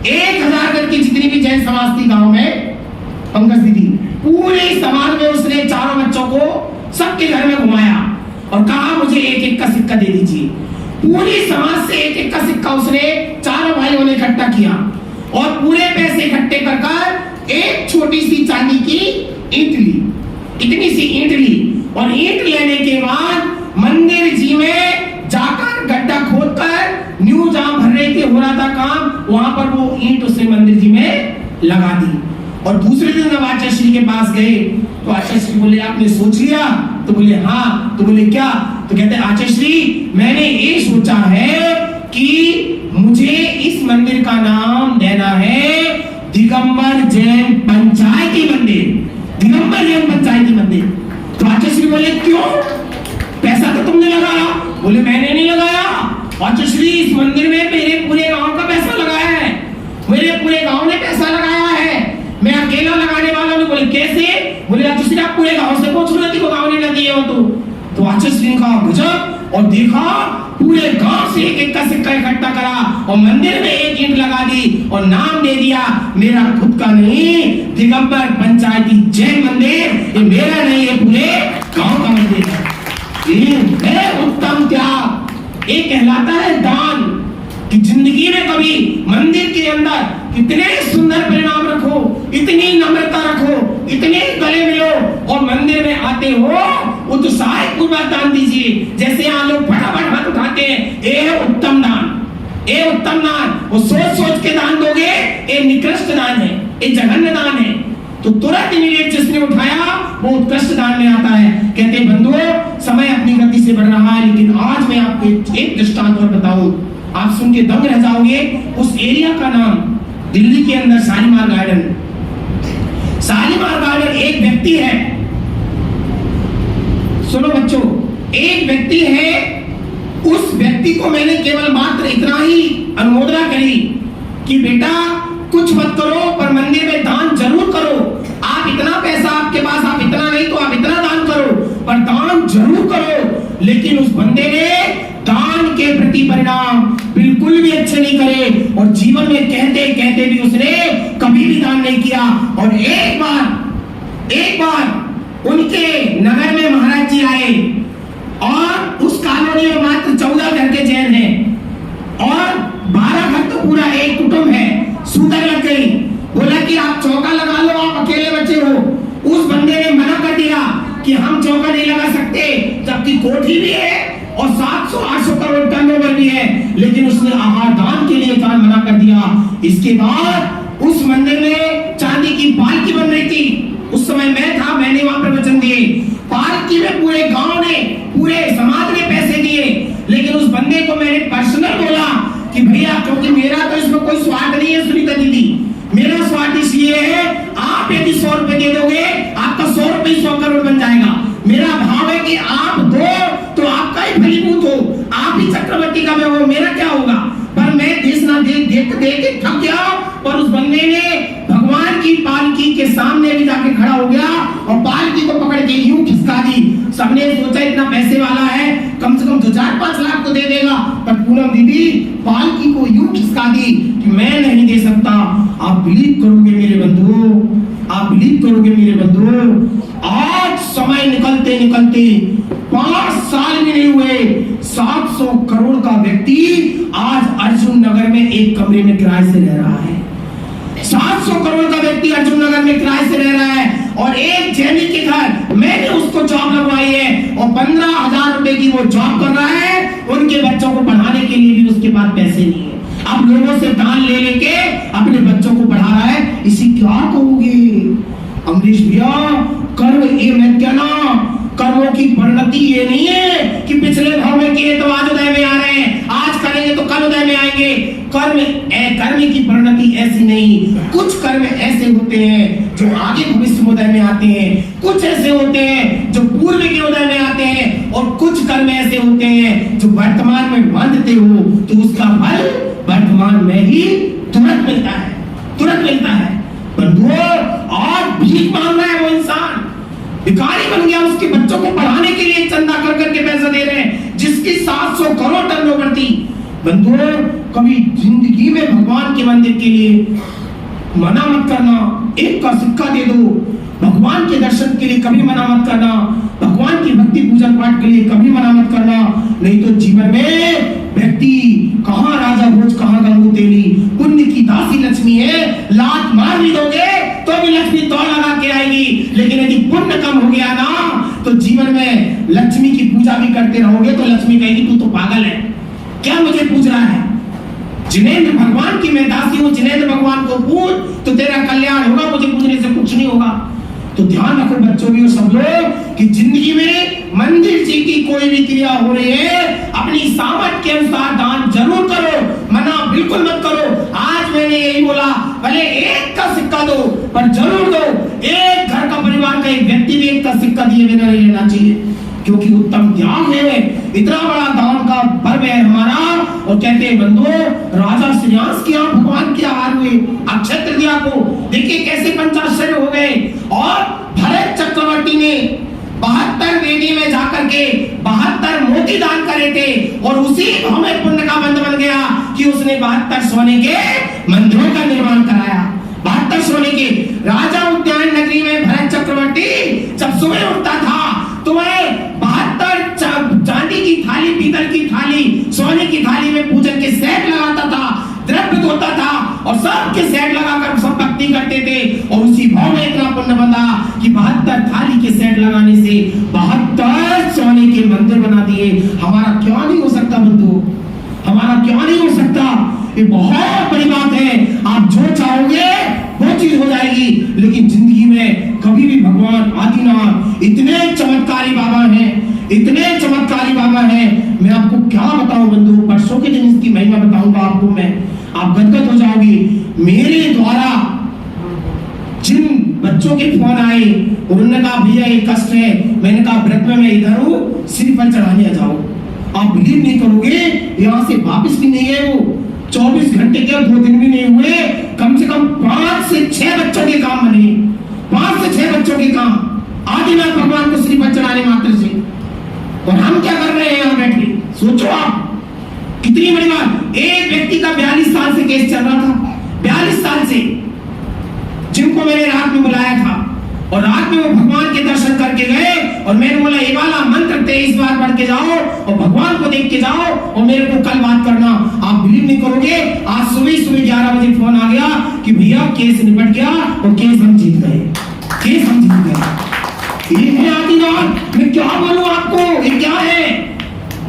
1000 घर की जितनी भी जैन समाज थी गांव में, पंकज दीदी पूरे समाज में उसने चारों बच्चों को सबके घर में घुमाया और कहा मुझे 1-1 का सिक्का दे दीजिए। पूरी समाज से 1-1 का सिक्का उसने चारों भाइयों ने इकट्ठा किया और पूरे पैसे इकट्ठे कर एक छोटी सी चांदी की ईंट ली, इतनी सी ईंट ली और ईंट लेने के बाद मंदिर जी में जाकर गड्ढा खोदकर न्यू जहां भरने के हो रहा था काम, वहां पर वो ईंट उसने मंदिर जी में लगा दी। और दूसरे दिन जब आचार्य श्री के पास गए तो आचार्य श्री बोले आपने सोच लिया? तो बोले हाँ। तो बोले क्या? तो कहते आचार्य श्री मैंने ये सोचा है कि मुझे इस मंदिर का नाम देना है दिगंबर जैन पंचायती मंदिर, दिगंबर जैन पंचायती मंदिर। तो आचार्य श्री बोले क्यों, पैसा तो तुमने लगाया? बोले मैंने नहीं लगाया आचार्य श्री, इस मंदिर में मेरे पूरे गांव का पैसा लगाया है, मेरे पूरे गांव ने पैसा लगाया है, मैं अकेला लगाने वाला नहीं। बोले कैसे? बोले आचार्य श्री आप पूरे गांव से पूछ रहे थे को गांव ने लगी है वो। तो आचार्य श्री ने कहा गजब, और देखा पूरे गांव से 1-1 का सिक्का इकट्ठा करा और मंदिर में 1 ईंट लगा दी और नाम दे दिया मेरा खुद का नहीं, दिगंबर पंचायती जैन मंदिर, ये मेरा नहीं है पूरे गांव का मंदिर है। ये है उत्तम त्याग, ये कहलाता है दान। कि जिंदगी में कभी मंदिर के अंदर कितने सुंदर परिणाम रखो, इतनी नम्रता रखो, इतने गले मिलो और मंदिर में आते हो उत्साह पूर्वक दान दीजिए। जैसे यहाँ लोग फटाफट हाथ उठाते हैं, ये उत्तम दान, ये उत्तम दान। वो सोच सोच के दान दोगे, ये निकृष्ट दान है, ये जघन्य दान है। तो तुरंत इमीडिएट जिसने उठाया वो उत्कृष्ट दान में आता है। कहते बंधुओं समय अपनी गति से बढ़ रहा है, लेकिन आज मैं आपको एक दृष्टांत और बताऊं, आप सुन के दंग रह जाओगे। उस एरिया का नाम दिल्ली के अंदर शालीमार गार्डन, शालीमार गार्डन एक व्यक्ति है, सुनो बच्चों, एक व्यक्ति है उस व्यक्ति को मैंने केवल मात्र इतना ही अनुमोदना करी कि बेटा कुछ मत करो पर मंदिर में दान जरूर करो। आप इतना पैसा आपके पास, आप इतना नहीं तो आप इतना दान करो, पर दान जरूर करो। लेकिन उस बंदे ने दान के प्रति परिणाम बिल्कुल भी अच्छे नहीं करे और जीवन में कहते कहते भी उसने कभी भी दान नहीं किया। और एक बार उनके नगर में महाराज जी आए और उस कॉलोनी में मात्र 14 घर के जैन हैं और 12 घर तो पूरा एक कुटुंब है। सूतक लग गई, बोला कि आप चौका लगा लो, आप अकेले बच्चे हो। उस बंदे ने मना कर दिया कि हम चौका नहीं लगा सकते, जबकि कोठी भी है और 700-800 करोड़ टर्नओवर भी है, लेकिन उसने आहार दान के लिए दान मना कर दिया। इसके बाद उस मंदिर में चांदी की पालकी बन रही थी। उस समय मैं था, मैंने वहां प्रवचन दिए। पालकी में पूरे गांव ने, पूरे समाज ने पैसे दिए, लेकिन उस बंदे को मैंने पर्सनल बोला कि भैया, क्योंकि मेरा तो इसमें कोई स्वार्थ नहीं है सुनीता दीदी, मेरा स्वार्थ इसलिए है आप यदि 100 रुपए दे दोगे आपका 100 रुपए 100 करोड़ बन जाएगा। मेरा भाव है कि आप दो तो आपका ही फलीभूत हो, आप ही चक्रवर्ती का हो, मेरा क्या होगा। पर मैं देश ना देख के थक गया और उस बंदे ने भगवान की पालकी के सामने भी जाके खड़ा हो गया और पालकी को पकड़ के यूं खिसका दी। सबने सोचा इतना पैसे वाला है, कम से कम 4-5 लाख तो दे देगा, पर पूनम दीदी पालकी को यूं खिसका दी कि मैं नहीं दे सकता। आप बिलीव करोगे मेरे बंधुओं, आप बिलीव करोगे मेरे बंधुओं, आज समय निकलते निकलते 5 साल भी नहीं हुए, 700 करोड़ का व्यक्ति आज अर्जुन नगर में एक कमरे में किराए से रह रहा है। 700 करोड़ का व्यक्ति अर्जुन नगर में किराए से रह रहा है और एक जैनी के घर मैंने उसको जॉब लगवाई है और 15,000 रुपए की वो जॉब कर रहा है। उनके बच्चों को पढ़ाने के लिए भी उसके पास पैसे नहीं है। अब लोगों से दान ले लेके अपने बच्चों को पढ़ा रहा है। इसी क्या कहोगे अमरीश भैया, कर्म ये मैं क्या ना, कर्मों की परिणति ये नहीं है कि पिछले भाव में किए तो आज उदय में आ रहे हैं, आज करेंगे तो कल उदय में आएंगे। कर्म की परिणति ऐसी नहीं। कुछ कर्म ऐसे होते हैं जो आगे भविष्य में उदय में आते हैं, कुछ ऐसे होते हैं जो पूर्व के उदय में आते हैं और कुछ कर्म ऐसे होते हैं जो वर्तमान में बांधते हो तो उसका फल वर्तमान में ही तुरंत मिलता है, तुरंत मिलता है। बंधुओं, आज भीख मांग रहा है वो इंसान, भिखारी बन गया, उसके बच्चों को पढ़ाने के लिए चंदा कर करके पैसा दे रहे हैं, जिसकी 700 करोड़ टर्नओवर थी। बंधुओं, कभी जिंदगी में भगवान के मंदिर के लिए मना मत करना, एक का सिक्का दे दो। भगवान के दर्शन के लिए कभी मना मत करना, भगवान की भक्ति पूजन पाठ के लिए कभी मना मत करना, नहीं तो जीवन में व्यक्ति कहां राजा भोज कहां गंगू तेली, पुण्य की दासी लक्ष्मी है, लात मार भी दोगे तो भी लक्ष्मी दौड़ लगा के आएगी। लेकिन यदि पुण्य कम हो गया ना तो जीवन में लक्ष्मी की पूजा भी करते रहोगे तो लक्ष्मी कहेगी तू तो पागल है, क्या मुझे पूज रहा है। जिनेंद्र भगवान की मैं दासी हूं, जिनेंद्र भगवान को पूज तो तेरा कल्याण होगा, मुझे पूजने से कुछ नहीं होगा। तो ध्यान रखो बच्चों भी और सब लोग कि जिंदगी में मंदिर जी की कोई भी क्रिया हो रही है, अपनी सामर्थ्य के अनुसार दान जरूर करो, मना बिल्कुल मत करो। आज मैंने यही बोला, भले एक का सिक्का दो पर जरूर दो। एक घर का परिवार का एक व्यक्ति भी एक का सिक्का दिए बिना नहीं रहना चाहिए, क्योंकि उत्तम त्याग है। इतना बड़ा दान का पर्व है हमारा। और कहते हैं बंधुओं, राजा श्रेयांश के यहाँ भगवान के आहार हुए, अक्षय तृतीया को देखिए कैसे पंचाश्चर्य हो गए। और भरत चक्रवर्ती ने 72 वेदी में जाकर के 72 मोती दान करे थे और उसी भाव में पुण्य का बंध बन गया कि उसने 72 सोने के मंदिरों का निर्माण कराया। 72 सोने के राजा उद्यान नगरी में भरत चक्रवर्ती जब सुबह उठता था तो वह 72 चांदी की थाली, पीतल की थाली, सोने की थाली में पूजन के सेट लगाता था, द्रव्य धोता था और सबके सेट लगाकर सब भक्ति करते थे। और उसी भाव में इतना पुण्य बंधा कि 72 थाली के सेट लगाने से 72 सोने के मंदिर बना दिए। हमारा क्यों नहीं हो सकता बंधु, हमारा क्यों नहीं हो सकता। ये बहुत बड़ी बात है। आप जो चाहोगे वो चीज हो जाएगी। लेकिन जिंदगी में कभी भी भगवान आदिनाथ इतने चमत्कारी बाबा हैं, इतने चमत्कारी बाबा हैं, मैं आपको क्या बताऊं बंधु। परसों के दिन इसकी महिमा बताऊंगा आपको मैं, आप गदगद हो जाओगे। मेरे द्वारा जिन बच्चों के फोन आए उन्होंने कहा भैया ये कष्ट है, मैंने कहा व्रत में मैं इधर हूँ, श्रीफल चढ़ाने आ जाओ। आप बिलीव नहीं करोगे, यहाँ से वापस भी नहीं गए वो। 24 घंटे के 2 दिन भी नहीं हुए, कम से कम 5 से 6 बच्चों के काम बने, 5 से 6 बच्चों के काम आदिनाथ भगवान को श्रीपद चढ़ाने मात्र से। और हम क्या कर रहे हैं यहाँ बैठे? सोचो आप, कितनी बड़ी बात। एक व्यक्ति का 42 साल से केस चल रहा था, 42 साल से, जिनको मैंने रात में बुलाया था और रात में वो भगवान के दर्शन करके गए और मैंने बोला ये वाला मंत्र 23 बार पढ़ के जाओ और भगवान को देख के जाओ और मेरे को कल बात करना। आप बिलीव नहीं करोगे, आज सुबह 11 बजे फोन आ गया कि भैया केस निपट गया और केस हम जीत गए, केस हम जीत गए। ये है आदिनाथ। मैं क्या बोलूं आपको, ये क्या है?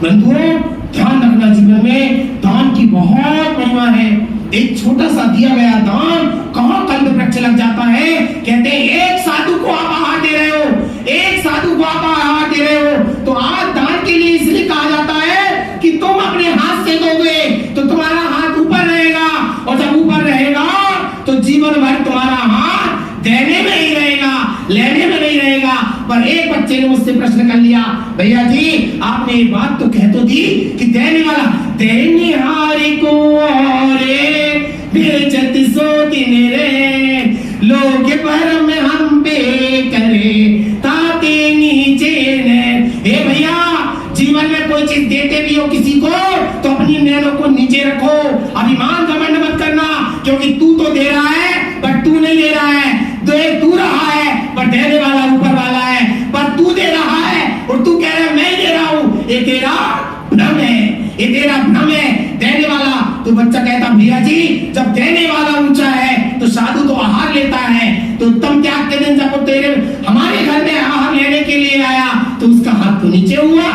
बंधुओं, ध्यान रखना, जीवन में दान की बहुत महिमा है। एक छोटा सा दिया गया दान कहां कल्प वृक्ष लग जाता है। कहते हैं एक साधु को आप आहार दे रहे हो, एक साधु को आप आहार दे रहे हो, तो आज दान के लिए इसलिए कहा जाता है कि तुम अपने हाथ से दोगे तो तुम्हारा हाथ ऊपर रहेगा, और जब ऊपर रहेगा तो जीवन भर तुम्हारा हाथ देने में ही रहेगा, लेने में नहीं रहेगा। पर एक बच्चे ने मुझसे प्रश्न कर लिया, भैया जी आपने ये बात तो कह तो दी कि देने वाला, देने हारे को रे बेइज्जत सो दिन रे, लोग पर में हम पे करे ताते नीचे ने। हे भैया, जीवन में कोई चीज देते भी हो किसी को तो अपनी नैनों को नीचे रखो, अभिमान घमंड मत करना, क्योंकि तू तो दे रहा है पर तू नहीं ले रहा है, तू रहा है पर देने वाला ऊपर वाला है, पर तू दे रहा है और तू कह रहा है मैं दे रहा हूं, ये तेरा भ्रम है, ये तेरा भ्रम है। देने वाला, तो बच्चा कहता भैया जी जब देने वाला ऊंचा है तो साधु तो आहार लेता है, तो तुम क्या के दिन जब तेरे हमारे घर में आहार लेने के लिए आया तो उसका हाथ तो नीचे हुआ।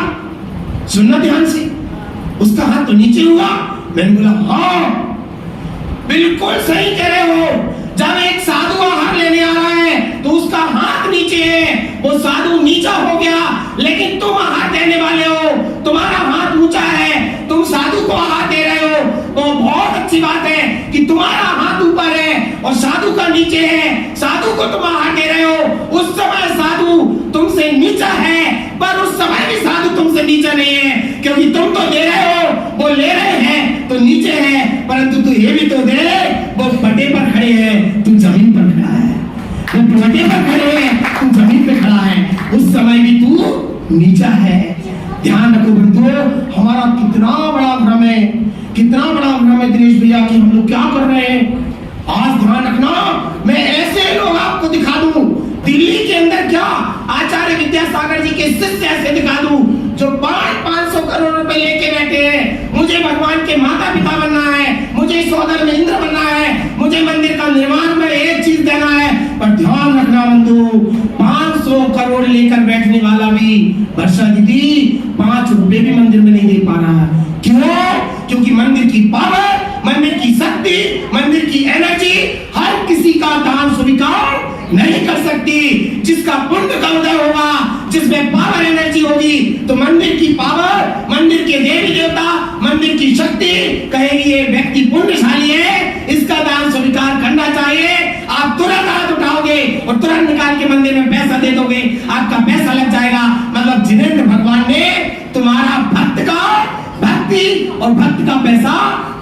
सुनना ध्यान से, उसका हाथ तो नीचे हुआ। मैंने बोला हाँ बिल्कुल सही कह रहे हो, जब एक साधु आहार लेने आ रहा है तो उसका हाथ नीचे है, वो साधु नीचा हो गया, लेकिन तुम आहार देने वाले हो, तुम्हारा हाथ ऊंचा है, तुम साधु को आहार दे रहे हो, तो बहुत अच्छी बात है कि तुम्हारा हाथ ऊपर है और साधु का नीचे है, साधु को तुम आहार दे रहे हो। उस समय साधु तुमसे नीचा है, पर उस समय भी साधु तुमसे नीचा नहीं है, क्योंकि तुम तो दे रहे हो, वो ले रहे हैं तो नीचे है, परंतु तू ये भी तो दे, वो पटे पर खड़े हैं, तू जमीन पर खड़ा है, वो पटे पर खड़े हैं, तू जमीन पे खड़ा है, उस समय भी तू नीचा है। ध्यान रखो बंधुओं, हमारा कितना बड़ा भ्रम है, कितना बड़ा भ्रम है दिनेश भैया कि हम लोग क्या कर रहे हैं। आज ध्यान रखना, मैं ऐसे लोग आपको दिखा दूं दिल्ली के अंदर, क्या आचार्य विद्यासागर जी के शिष्य ऐसे दिखा दूं जो 500 करोड़ रुपए लेके बैठे हैं, मुझे भगवान के माता पिता बनना है, मुझे सौदर में इंद्र बनना है, मुझे मंदिर का निर्माण में एक चीज देना है। पर ध्यान रखना बंधु, 500 करोड़ लेकर बैठने वाला भी वर्षा दीदी 5 रुपए भी मंदिर में नहीं दे पा रहा है। क्यों? क्योंकि मंदिर की पावर, मंदिर की शक्ति, मंदिर की एनर्जी हर किसी का दान स्वीकार नहीं कर सकती। जिसका पुण्य का उदय होगा, जिसमें पावर एनर्जी होगी, तो मंदिर की पावर, मंदिर के देवी देवता, मंदिर की शक्ति कहेगी ये व्यक्ति पुण्यशाली है, इसका दान स्वीकार करना चाहिए। आप तुरंत हाथ उठाओगे और तुरंत निकाल के मंदिर में पैसा दे दोगे, आपका पैसा लग जाएगा। मतलब जिनेंद्र भगवान ने तुम्हारा भक्त का भक्ति और भक्त का पैसा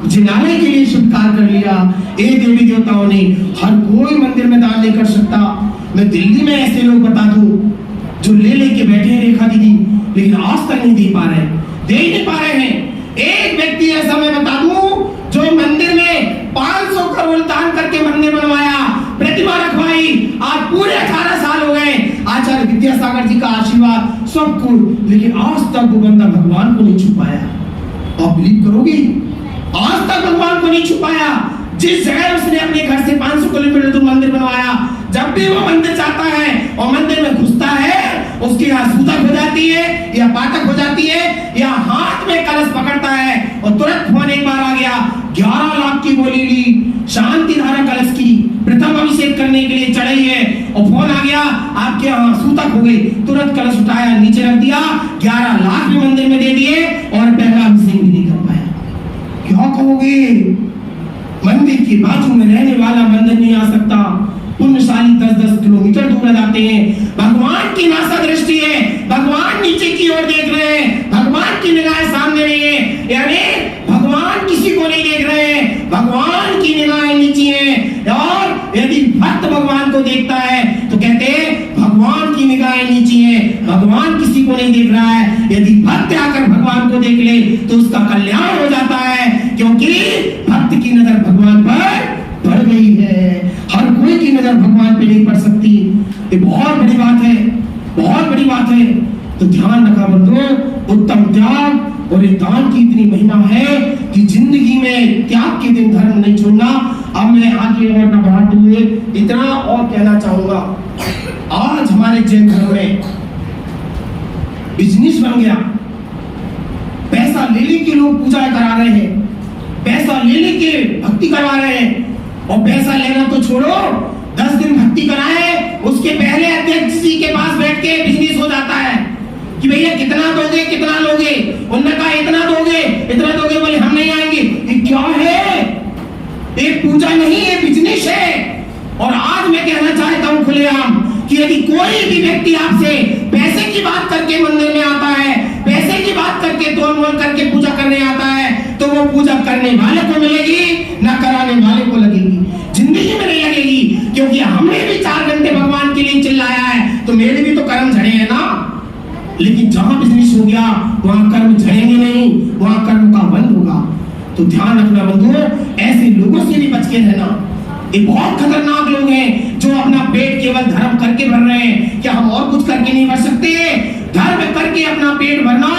जिनाने के लिए स्वीकार कर लिया। ये देवी देवताओं ने, हर कोई मंदिर में दान नहीं कर सकता। मैं दिल्ली में ऐसे लोग बता दूं जो ले लेके बैठे हैं रेखा दीदी, लेकिन आज तक नहीं दे पा रहे, दे ही नहीं पा रहे हैं। एक व्यक्ति ऐसा मैं बता दूं जो मंदिर में 500 करोड़ दान करके मंदिर बनवाया, प्रतिमा रखवाई, आज पूरे 18 साल हो गए, आचार्य विद्यासागर जी का आशीर्वाद सब कुछ, लेकिन आज तक वो बंदा भगवान को नहीं छुपाया। आप बिलीव करोगे, आज तक भगवान को नहीं छुपाया। जिस जगह उसने अपने घर से 500 किलोमीटर दूर मंदिर बनवाया, जब भी वो मंदिर जाता है और मंदिर में घुसता है, उसकी यहाँ सूतक हो जाती है या पाठक हो जाती है या हाथ में कलश पकड़ता है और तुरंत फोन एक बार आ गया, 11 लाख की बोली ली, शांति धारा कलश की प्रथम अभिषेक करने के लिए चढ़ाई है, और फोन आ गया आपके यहाँ सूतक हो गई, तुरंत कलश उठाया नीचे रख दिया, 11 लाख भी मंदिर में दे दिए और पहला अभिषेक भी नहीं कर पाया। क्या कहोगे? मंदिर के बाजू में रहने वाला मंदिर नहीं आ सकता। पुण्यशाली 10-10 किलोमीटर दूर जाते हैं। भगवान की नासा दृष्टि है, भगवान नीचे की ओर देख रहे हैं, भगवान की निगाहें सामने नहीं है, यानी भगवान किसी को नहीं देख रहे हैं, भगवान की निगाहें नीचे हैं। और यदि भक्त भगवान को देखता है तो कहते हैं भगवान की निगाहें नीचे हैं, भगवान किसी को नहीं देख रहा है। यदि भक्त आकर भगवान को देख ले तो उसका कल्याण हो जाता है, क्योंकि भक्त की नजर भगवान पर पड़ गई है। हर कोई की नजर भगवान पे नहीं पड़ सकती। ये बहुत बड़ी बात है, बहुत बड़ी बात है। तो ध्यान रखा बंधुओं, उत्तम त्याग और दान की इतनी महिमा है कि जिंदगी में त्याग के दिन धर्म नहीं छोड़ना। अब मैं आगे और न बढ़ाते हुए इतना और कहना चाहूंगा, आज हमारे जैन धर्म में बिजनेस बन गया। पैसा लेने के लोग पूजा करा रहे हैं, पैसा लेने के भक्ति करवा रहे हैं। और पैसा लेना तो छोड़ो, 10 दिन भक्ति कराए, उसके पहले अध्यक्ष जी के पास बैठ के बिजनेस हो जाता है कि भैया कितना दोगे, कितना लोगे। उन्होंने कहा इतना दोगे, इतना दोगे, बोले हम नहीं आएंगे। ये क्या है? ये पूजा नहीं, ये बिजनेस है। और आज मैं कहना चाहता हूं खुलेआम कि यदि कोई भी व्यक्ति आपसे पैसे की बात करके मंदिर में आता है, पैसे की बात करके तोड़ मोड़ करके पूजा करने आता है, तो वो पूजा करने वाले को मिलेगी, ना कराने वाले को लगेगी, जिंदगी में नहीं लगेगी। क्योंकि हमने भी 4 घंटे भगवान के लिए चिल्लाया है, तो मेरे भी तो कर्म झड़े हैं ना। लेकिन जहां बिजनेस हो गया वहां कर्म झड़ेंगे नहीं, वहां कर्म का बंद होगा। तो ध्यान रखना बंधुओं, ऐसे लोगों से भी बच के रहना। ये बहुत खतरनाक लोग हैं जो अपना पेट केवल धर्म करके भर रहे हैं। क्या हम और कुछ करके नहीं भर सकते? धर्म करके अपना पेट भरना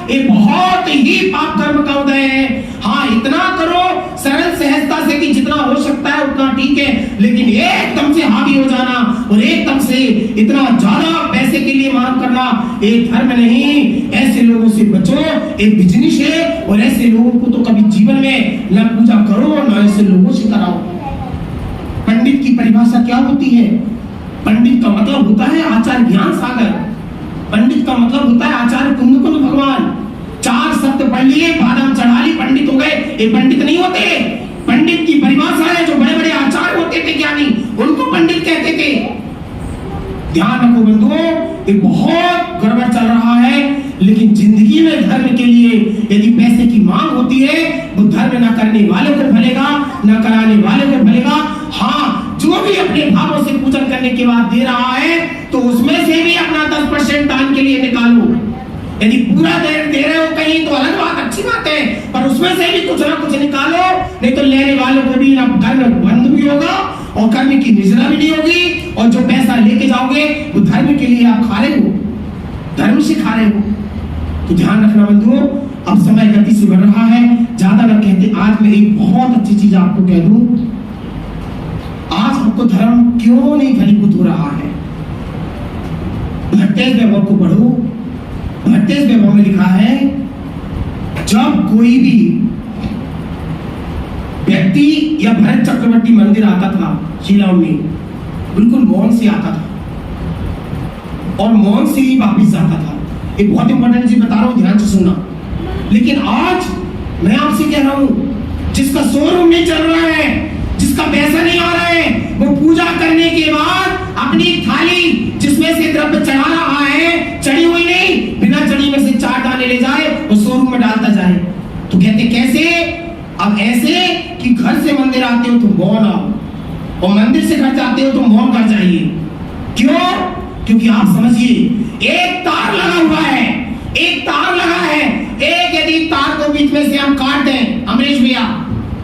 ये बहुत ही पाप कर्म का उदय है। हाँ, इतना करो सरल सहजता से कि जितना हो सकता है उतना ठीक है, लेकिन एकदम से हावी हो जाना और एकदम से इतना ज्यादा पैसे के लिए मांग करना एक धर्म नहीं। ऐसे लोगों से बचो, एक बिजनेस है। और ऐसे लोगों को तो कभी जीवन में न पूजा करो न ऐसे लोगों से कराओ। पंडित की परिभाषा क्या होती है? पंडित का मतलब होता है आचार्य ज्ञान सागर। पंडित का मतलब होता है आचार्य कुंद कुंद भगवान। 4 शब्द पढ़ लिए, बादाम चढ़ा ली, पंडित हो गए। ये पंडित नहीं होते। पंडित की परिभाषा है जो बड़े बड़े आचार्य होते थे ज्ञानी, उनको पंडित कहते थे। ध्यान रखो बंधुओं, ये बहुत गड़बड़ चल रहा है। लेकिन जिंदगी में धर्म के लिए यदि पैसे की मांग होती है, वो धर्म न करने वाले को भलेगा, न कराने वाले को भलेगा। हाँ, जो भी अपने भावों से पूजन करने के बाद दे रहा है, तो उसमें से भी अपना 10% दान के लिए निकालो। यदि पूरा दे रहे हो कहीं तो अलग बात, अच्छी बात है, पर उसमें से भी कुछ ना कुछ निकालो, नहीं तो लेने वालों को भी ना धर्म बंद भी होगा और कर्म की निजरा भी नहीं होगी। और जो पैसा लेके जाओगे वो धर्म के लिए आप खा रहे हो, धर्म से खा रहे हो। तो ध्यान रखना बंधुओं, अब समय गति से बढ़ रहा है, ज्यादा न कहते। आज मैं एक बहुत अच्छी चीज आपको कह दूं, आज हमको धर्म क्यों नहीं फलीभूत हो रहा है। भट्टेश वैभव को पढ़ो। भट्टेश वैभव में लिखा है, जब कोई भी व्यक्ति या भरत चक्रवर्ती मंदिर आता था शिलांग में, बिल्कुल मौन से आता था और मौन से ही वापिस जाता था। ये बहुत इंपॉर्टेंट चीज बता रहा हूं, ध्यान से सुनना। लेकिन आज मैं आपसे कह रहा हूं, जिसका शोरूम नहीं चल रहा है, जिसका पैसा नहीं आ रहा है, वो पूजा करने के बाद अपनी थाली जिसमें से द्रव्य चढ़ा रहा है, चढ़ी हुई नहीं, बिना चढ़ी में से 4 दाने ले जाए और शोरूम में डालता जाए। तो कहते कैसे? अब ऐसे कि घर से मंदिर आते हो तो मौन आओ और मंदिर से घर जाते हो तो मौन कर जाइए। क्यों? क्योंकि आप समझिए, एक तार लगा हुआ है, एक तार लगा है। एक यदि तार को बीच में से हम काट दें अमरीश भैया,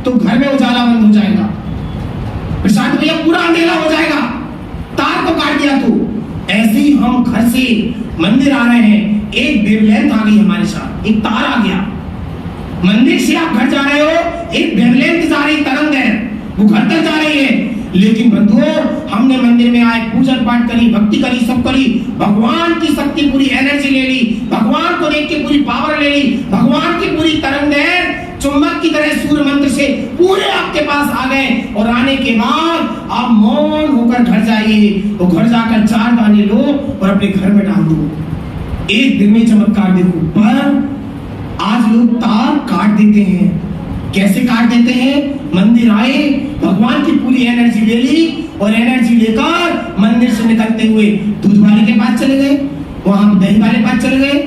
तो घर में उजाला बंद हो जाएगा, प्रसाद भैया पूरा अंधेरा हो जाएगा। तार को काट दिया तो ऐसे ही हम घर से मंदिर आ रहे हैं, एक वेवलेंथ आ गई हमारे साथ, एक तार आ गया। मंदिर से आप घर जा रहे हो, एक वेवलेंथ जा रही तरंग है, वो घर तक जा रही है। लेकिन बंधुओं, हमने मंदिर में आए, पूजन पाठ करी, भक्ति करी, सब करी, भगवान की शक्ति पूरी एनर्जी ले ली, भगवान को देख के पूरी पावर ले ली, भगवान की पूरी तरंग चुंबक की तरह सूर्य मंत्र से पूरे आपके पास आ गए। और आने के बाद आप मौन होकर घर जाइए और घर जाकर 4 दाने लो और अपने घर में डाल दो। एक दिन में चमत्कार देखो। पर आज लोग तार काट देते हैं। कैसे काट देते हैं? मंदिर आए, भगवान की पूरी एनर्जी ले ली और एनर्जी लेकर मंदिर से निकलते हुए दूध वाले के पास चले गए, वहां दही वाले पास चले गए,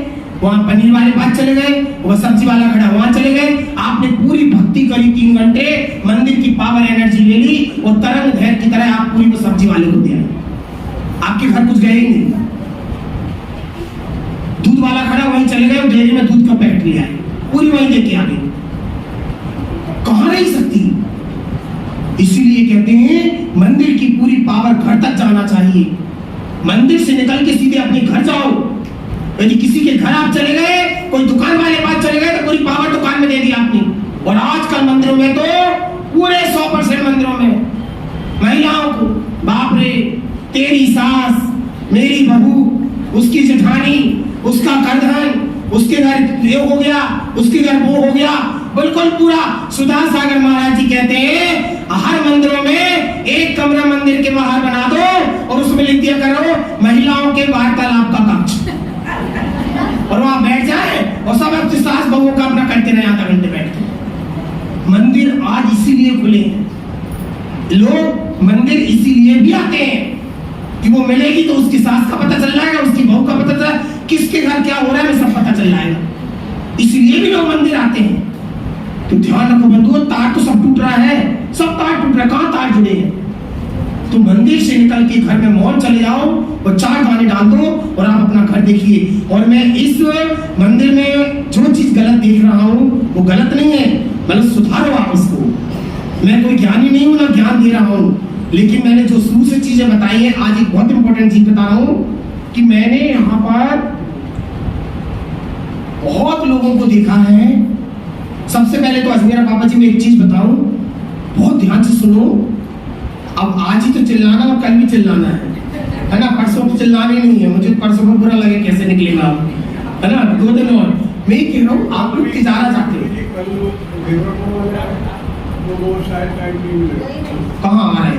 वहां पनीर वाले पास चले गए, वो सब्जी वाला खड़ा वहां चले गए, आपने पूरी भक्ति करी 3 घंटे, मंदिर की पावर एनर्जी ले ली और तरंग धैर्य की तरह आप पूरी वो सब्जी वाले को दिया, आपके घर कुछ गए ही नहीं। दूध वाला खड़ा वहीं चले गए, डेयरी में दूध का पैकेट लिया है, पूरी वहीं देके आ गई, कहां रही सकती। इसीलिए कहते हैं मंदिर की पूरी पावर घर तक जाना चाहिए। मंदिर से निकल के सीधे अपने घर जाओ। यदि किसी के घर आप चले गए, कोई दुकान वाले पास चले गए, तो पूरी पावर दुकान में दे दी आपने। और आजकल मंदिरों में तो पूरे 100% मंदिरों में महिलाओं को, बाप रे, तेरी सास, मेरी बहू, उसकी जेठानी, उसका करधन, उसके घर ये हो गया, उसके घर वो हो गया, बिल्कुल पूरा। सुधा सागर महाराज जी कहते हैं हर मंदिरों में एक कमरा मंदिर के बाहर बना दो और उसमें लिख दिया करो महिलाओं के वार्तालाप का कक्ष, और वहां बैठ जाए और सब अपनी सास बहू का अपना करते रहे आधा घंटे बैठ के। मंदिर आज इसीलिए खुले हैं, लोग मंदिर इसीलिए भी आते हैं कि वो मिलेगी तो उसकी सास का पता चल जाएगा, उसकी बहू का पता चल जाएगा, किसके घर क्या हो रहा है सब पता चल जाएगा। इसलिए भी लोग मंदिर आते हैं। तो ध्यान रखो बंधुओं, तार तो सब टूट रहा है, सब तार टूट रहा है, कहां तार जुड़े हैं। तो मंदिर से निकल के घर में मौन चले जाओ और 4 गाने डाल दो और आप अपना घर देखिए। और मैं इस मंदिर में जो चीज गलत देख रहा हूँ वो गलत नहीं है, मतलब सुधारो आप इसको। मैं कोई ज्ञानी नहीं हूं ना ज्ञान दे रहा हूँ, लेकिन मैंने जो शुरू से चीजें बताई है, आज एक बहुत इंपॉर्टेंट चीज बता रहा हूँ कि मैंने यहाँ पर बहुत लोगों को देखा है। सबसे पहले तो अजमेरा बाबा जी में एक चीज बताऊं, बहुत ध्यान से सुनो। अब आज ही तो चिल्लाना और कल भी चिल्लाना है ना, परसों तो चिल्लाने नहीं है, मुझे परसों को बुरा लगे कैसे निकलेगा, है ना, 2 दिन और। मैं कह रहा हूँ आप लोग तिजारा जाते हो, कहाँ आ रहा है,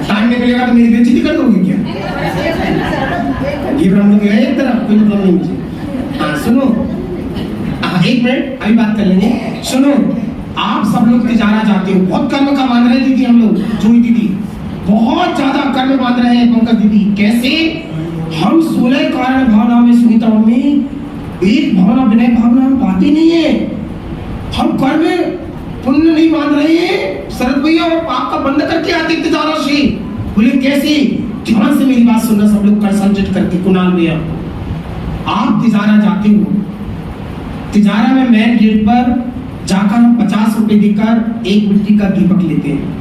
टाइम निकलेगा तो मेरी बेइज्जती कर दोगे क्या? ये हम लोग एक तरफ कोई मतलब नहीं मुझे। हाँ सुनो, एक मिनट अभी बात कर लेंगे। सुनो, आप सब लोग तिजारा जाते हो, बहुत कर्म का बांध रहे हैं दीदी, हम लोग जोई दीदी बहुत ज्यादा कर्म बांध रहे हैं। पंकज दीदी कैसे? हम 16 कारण भावना में, सुनीता मम्मी, एक भावना विनय भावना हम पाते नहीं है। हम कर्म पुण्य नहीं बांध रहे हैं। शरद भैया वो पाप का बंद करके आते तिजारा से। बोले कैसे? ध्यान से मेरी बात सुनना सब लोग, कंसंट्रेट करके। कुणाल भैया आप तिजारा जाते हो, तिजारा में मेन गेट पर जाकर हम 50 रुपए देकर एक मिट्टी का दीपक लेते हैं,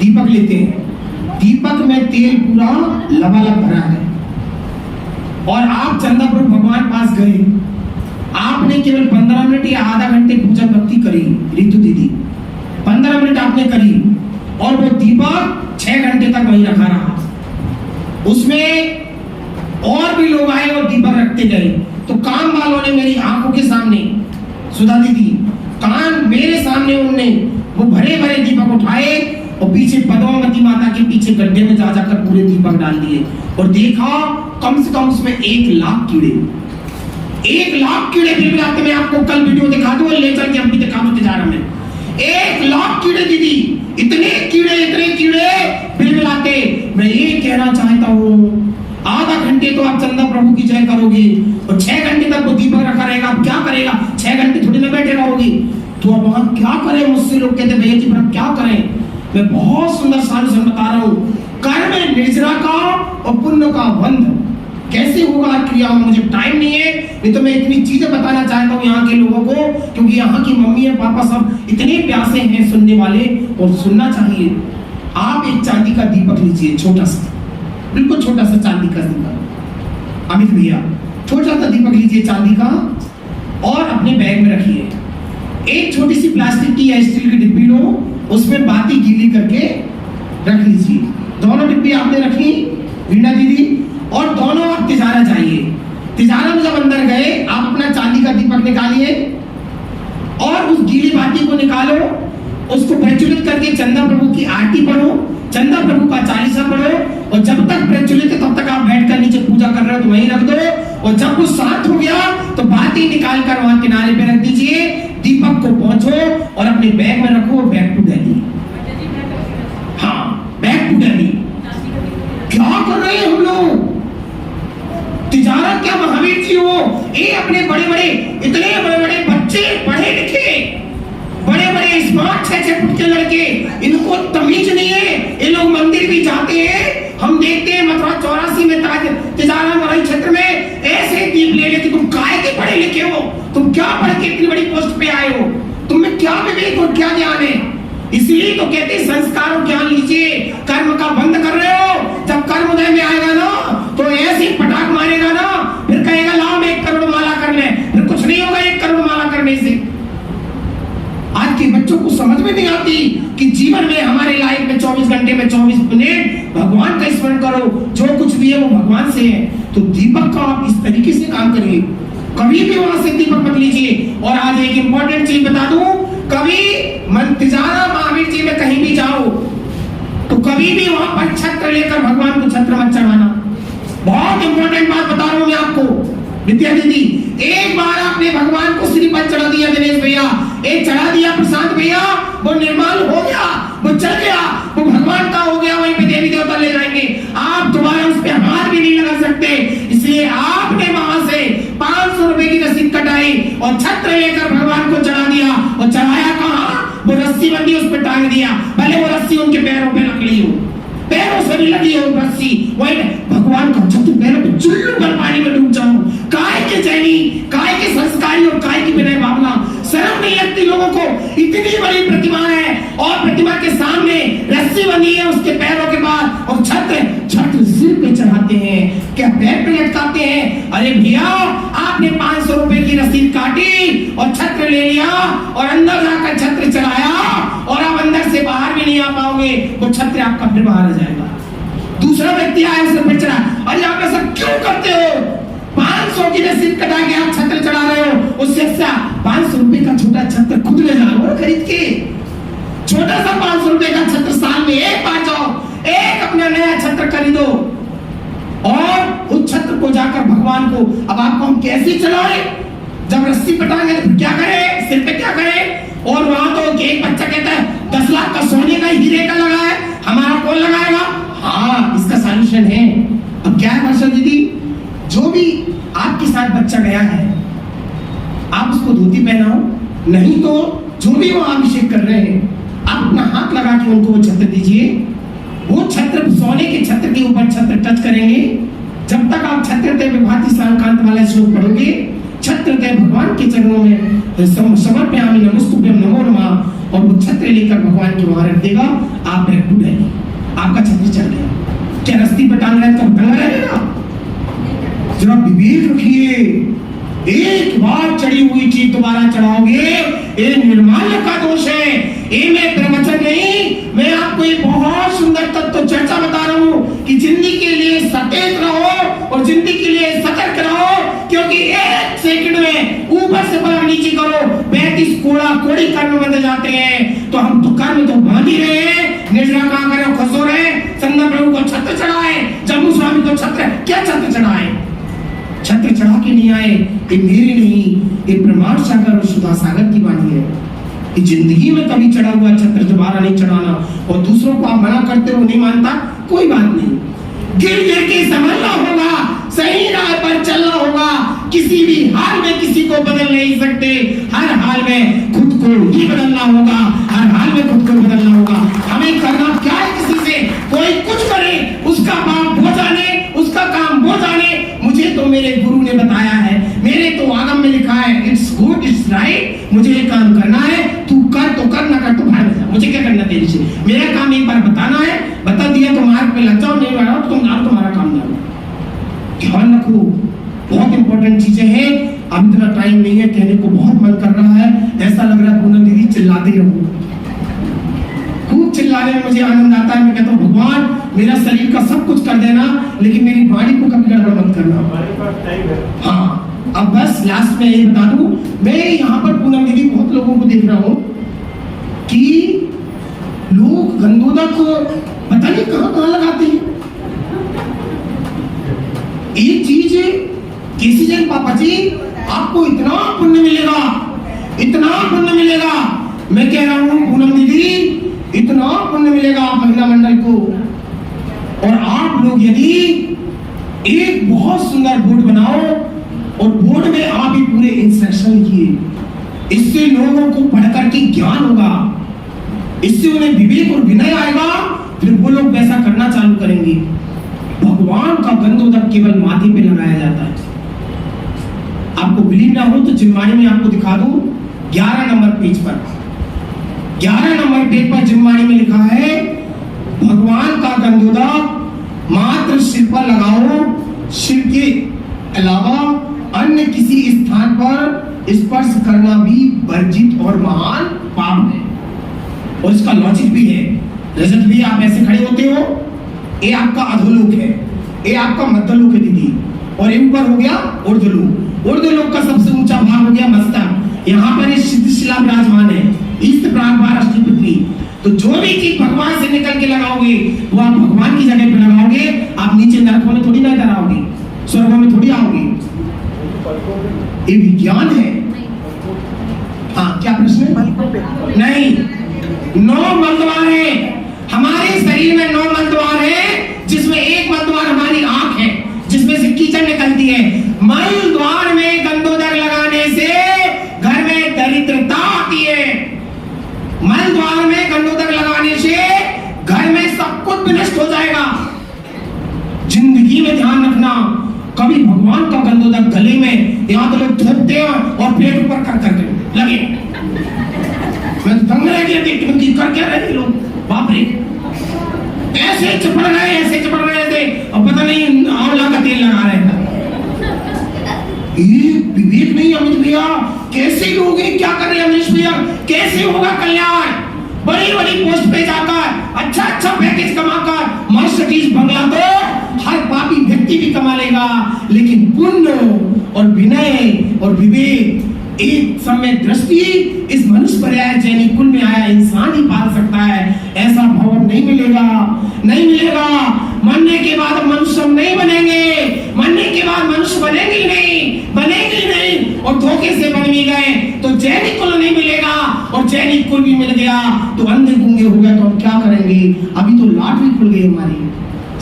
दीपक लेते हैं। दीपक में तेल पूरा लबालब भरा है और आप चंदापुर भगवान पास गए, आपने केवल 15 मिनट या आधा घंटे पूजा भक्ति करी, रितु दीदी 15 मिनट आपने करी और वो दीपक 6 घंटे तक वहीं रखा रहा। उसमें और भी लोग आए और दीपक रखते गए। तो काम वालों ने मेरी आंखों के सामने, सुधा दीदी कान मेरे सामने, उनने वो भरे भरे दीपक उठाए और पीछे पद्मावती माता के पीछे गड्ढे में जा जाकर पूरे दीपक डाल दिए और देखा कम से कम उसमें 1 लाख कीड़े, 1 लाख कीड़े बिलबिलाते। मैं आपको कल वीडियो दिखा दूं, ले चल के अभी दिखा दूं तिजारा में 1 लाख कीड़े दीदी, इतने कीड़े बिलबिलाते। मैं ये कहना चाहता हूँ आधा घंटे तो आप चंदा प्रभु की जय करोगे और 6 घंटे तक वो दीपक रखा रहेगा, आप क्या करेगा? 6 घंटे थोड़ी ना बैठे रहोगे, तो अब वहां क्या करें? मुझसे लोग कहते भैया जी पर क्या करें? मैं बहुत सुंदर साल बता रहा हूँ, कर्म निर्जरा का और पुण्य का बंध कैसे होगा क्रिया में, मुझे टाइम नहीं है, नहीं तो मैं इतनी चीजें बताना चाहता हूँ यहाँ के लोगों को, क्योंकि यहाँ की मम्मी और पापा सब इतने प्यासे हैं सुनने वाले और सुनना चाहिए। आप एक चांदी का दीपक लीजिए, छोटा सा, बिल्कुल छोटा सा चांदी का दीपक। अमित भैया छोटा सा दीपक लीजिए चांदी का और अपने बैग में रखिए। एक छोटी सी प्लास्टिक की या स्टील की डिब्बी लो, उसमें बाती गीली करके रख लीजिए। दोनों डिब्बी आपने रखी वीणा दीदी, और दोनों आप तिजारा जाइए। तिजारा में जब अंदर गए आप अपना चांदी का दीपक निकालिए और उस गीली बाती को निकालो, उसको प्रज्वलित करके चंदा प्रभु की आरती पढ़ो, चंदा प्रभु का 40 पढ़ो और जब तक प्रज्वलित है तब तक आप बैठकर नीचे पूजा कर रहे हो तो वहीं रख दो। और जब वो शांत हो गया तो बाती निकाल कर वहां किनारे पे रख दीजिए, दीपक को पहुंचो और अपने बैग में रखो, बैग टू दिल्ली। हाँ, बैग टू दिल्ली। क्या कर रहे हैं हम लोग? तिजारा क्या महावीर जी हो, ये अपने बड़े बड़े इतने बड़े बड़े बच्चे पढ़े लिखे बड़े बड़े स्मार्ट 6-6 फुट के लड़के, इनको तमीज नहीं है। ये लोग मंदिर भी जाते हैं, हम देखते हैं मथुरा 84 में तिजारा मरई क्षेत्र में ऐसे दीप ले लेके, तुम काहे के पढ़े लिखे हो, तुम क्या पढ़ के इतनी बड़ी पोस्ट पे आए हो, तुम्हें क्या विवेक और क्या ज्ञान है। इसलिए तो कहते हैं संस्कार और ज्ञान लीजिए, कर्म का बंद कर रहे हो। जब कर्म उदय में आएगा ना तो ऐसी पटाख मारेगा ना, फिर कहेगा लाओ 1 करोड़ माला कर ले, फिर कुछ नहीं होगा 1 करोड़ माला करने से। आज के बच्चों को समझ में नहीं आती कि जीवन में हमारे लाइफ में 24 घंटे में 24 मिनट भगवान का स्मरण करो, जो कुछ भी है वो भगवान से है। तो दीपक का आप इस तरीके से काम करिए, कभी भी वहां से दीपक मत लीजिए। और आज एक इंपॉर्टेंट चीज बता दूं, कभी तिजारा महावीर जी में कहीं भी जाओ तो कभी भी वहां पर छत्र लेकर भगवान को छत्र मत चढ़ाना। बहुत इंपॉर्टेंट बात बता रहा हूं मैं आपको विद्या दीदी। एक बार आपने भगवान को श्रीफल चढ़ा दिया दिनेश भैया, एक चढ़ा दिया प्रशांत भैया, वो निर्माल हो गया, वो चल गया, वो भगवान का हो गया, वहीं पे देवी देवता ले जाएंगे, आप दोबारा उस पे हाथ भी नहीं लगा सकते। इसलिए आपने वहां से 500 रुपए की रसीद कटाई और छत्र लेकर भगवान को चढ़ा दिया। और चढ़ाया कहाँ, वो रस्सी बंदी उस पर टांग दिया, भले वो रस्सी उनके पैरों पे लगी हो, पैरों से भी लगी हो रस्सी, वही भगवान का छत्र पैरों पे चुल्लू पर पानी में डूब जाऊं। काय के जैनी, काय के संस्कारी और काय की विनय भावना, शर्म नहीं लगती लोगों को। इतनी बड़ी प्रतिमा है और प्रतिमा के सामने रस्सी बंधी है उसके पैरों के बाद, और छत्र सिर पे चढ़ाते हैं, क्या पैर पे लटकाते हैं। अरे भैया आपने 500 रुपए की रसीद काटी और छत्र ले लिया और अंदर जाकर छत्र चढ़ाया और आप अंदर से बाहर भी नहीं आ पाओगे, वो छत्र आपका फिर बाहर आ जाएगा। दूसरा व्यक्ति आया उसने फिर चढ़ा, अरे आप ऐसा क्यों करते हो, 500 की रसीद कटा के आप छत्र चढ़ा रहे हो, उससे अच्छा 500 रुपए का छोटा छत्र खुद ले जाओ खरीद के। छोटा सा 500 रुपए का छत्र साल में एक बार जाओ, एक अपना नया छत्र खरीदो और उस छत्र को जाकर भगवान को, अब आपको हम कैसे चलाएं, जब रस्सी पटाएंगे तो क्या करें, सिर पे क्या करें। और वहां तो एक बच्चा कहता है 10 लाख का सोने का हीरे का लगा है, हमारा कौन लगाएगा। हाँ, इसका सॉल्यूशन है। अब क्या है वर्षा दीदी, जो भी आपके साथ बच्चा गया है आप उसको धोती पहनाओ, नहीं तो जो भी वो अभिषेक कर रहे हैं आप अपना हाथ लगा के उनको वो छत्र दीजिए। वो छत्र सोने के छत्र के ऊपर छत्र टच करेंगे। जब तक आप छत्र ते विभाति सांकांत वाला श्लोक पढ़ोगे, छत्र ते भगवान के चरणों में समर्पयामि नमस्तुभ्यं नमो नमः, और वो छत्र लेकर भगवान के वहां रख देगा, आप बैठ उठेंगे, आपका छत्र चल गया। क्या रस्ती पर टांग रहे तो टंगा रहेगा। जरा विवेक रखिए, एक बार चढ़ी हुई चीज दोबारा चढ़ाओगे, ये निर्माल्य का दोष है। ये मैं प्रवचन नहीं, मैं आपको एक बहुत सुंदर तत्व चर्चा बता रहा हूँ कि जिंदगी के लिए सचेत रहो और जिंदगी के लिए सतर्क रहो, क्योंकि 1 सेकंड में ऊपर से पलक नीचे करो 35 कोड़ा कोड़ी कर्म बंध जाते हैं। तो हम तो कर्म तो बांध ही रहे हैं, निर्जरा कहाँ करे खसो रहे। संगम प्रभु को छत्र चढ़ाए, जम्मू स्वामी को छत्र, क्या छत्र चढ़ाए, छत्र चढ़ा के नहीं आए। ये मेरी नहीं, ये प्रमाण सागर और सुधा सागर की वाणी है। ये जिंदगी में कभी चढ़ा हुआ छत्र दोबारा नहीं चढ़ाना। और दूसरों को आप मना करते हो नहीं मानता, कोई बात नहीं, गिर गिर के संभलना होगा, सही राह पर चलना होगा। किसी भी हाल में किसी को बदल नहीं सकते, हर हाल में खुद को ही बदलना होगा, हर हाल में खुद को बदलना होगा। हमें करना क्या है, किसी से कोई कुछ करे उसका पाप वो जाने, उसका काम वो जाने। मुझे तो मेरे गुरु ने बताया है, मेरे तो आगम में लिखा है, इट्स गुड इट्स राइट, मुझे ये काम करना है, तू कर तो कर, ना कर तो बाहर जा, मुझे क्या करना तेरे से। मेरा काम एक बार बताना है, बता दिया तो मार्ग पे लग जाओ, नहीं लगा तो तुम्हारा काम ना हो। ध्यान रखो, बहुत इंपॉर्टेंट चीजें हैं। अब इतना टाइम नहीं है, कहने को बहुत मन कर रहा है, ऐसा लग रहा है पूनम दीदी चिल्लाते रहो, खूब चिल्लाने में मुझे आनंद आता है। मैं कहता हूँ भगवान मेरा शरीर का सब कुछ कर देना, लेकिन मेरी वाणी को कभी गड़बड़ मत करना। हाँ, अब बस लास्ट में ये बता दूं, मैं यहाँ पर पूनम दीदी बहुत लोगों को देख रहा हूँ कि लोग गंदोदा को पता नहीं कहाँ लगाते हैं। एक चीज किसी जन पापा जी आपको इतना पुण्य मिलेगा, इतना पुण्य मिलेगा। मैं कह रहा हूँ पूनम दीदी, इतना पुण्य मिलेगा महिला मंडल को। और आप लोग यदि एक बहुत सुंदर बोर्ड बनाओ और बोर्ड में आप ये पूरे इंस्ट्रक्शन लिखिए। इससे लोगों को पढ़कर के ज्ञान होगा, इससे उन्हें विवेक और विनय आएगा, फिर वो लोग वैसा करना चालू करेंगे। भगवान का गंधोदक केवल माथे पे लगाया जाता है। आपको बिलीव ना हो तो जिम्मानी में आपको दिखा दूं, 11 नंबर पेज पर, 11 नंबर पेज पर जिम्मानी में लिखा है, भगवान का गंधोदक मात्र सिर पर लगाओ, सिर के अलावा अन्य किसी स्थान पर स्पर्श करना भी वर्जित और महान पाप है। और इसका लॉजिक भी है। रजत भी आप ऐसे खड़े होते हो, ये आपका अधोलोक है, ये आपका मध्यलोक है दीदी, और ये ऊपर हो गया ऊर्ध्वलोक। ऊर्ध्वलोक का सबसे ऊंचा भाग हो गया मस्तक। यहाँ पर सिद्ध शिला विराजमान है, ईस्ट प्रागभार अष्टपृथ्वी। तो जो भी चीज भगवान से निकल के लगाओगे वो आप भगवान की जगह पे लगाओगे। आप नीचे नरकों में थोड़ी ना डराओगे, स्वर्गों में थोड़ी आओगे। ये विज्ञान है। हाँ, क्या प्रश्न है? नहीं, 9 मलद्वार है हमारे शरीर में, 9 मलद्वार है, जिसमें एक मलद्वार हमारी आंख है, जिसमें से कीचड़ निकलती है। मलद्वार में गंधोदक लगाने से घर में दरिद्रता आती है। मलद्वार में गंधोदक लगाने से घर में सब कुछ विनष्ट हो जाएगा। जिंदगी में ध्यान रखना, कभी भगवान का गंधोदक गले में, यहाँ तो लोग थोपते हैं और पेट ऊपर कर करके लगे। मैं तो दंग रह गया कि कर क्या रहे लोग, बाप रे, ऐसे चपड़ रहे थे और पता नहीं आंवला का तेल लगा रहे थे। ये विवेक नहीं अमित भैया। कैसे लोग हैं, क्या कर रहे हैं अमित भैया? कैसे होगा कल्याण? बड़ी बड़ी पोस्ट पे जाकर अच्छा पैकेज कमाकर मर्सिडीज बंगला तो हर पापी व्यक्ति भी कमा लेगा, लेकिन पुण्य और विनय और विवेक, एक समय दृष्टि इस मनुष्य पर्याय जैनी कुल में आया इंसान ही पाल सकता है। ऐसा भवन नहीं मिलेगा, नहीं मिलेगा। मरने के बाद मनुष्य नहीं बनेंगे, मरने के बाद मनुष्य बनेंगे नहीं, और धोखे से बन भी गए तो जैनी कुल नहीं मिलेगा, और जैनी कुल भी मिल गया तो अंधे गूंगे हो गए तो हम क्या करेंगे? अभी तो लॉटरी खुल गई हमारी,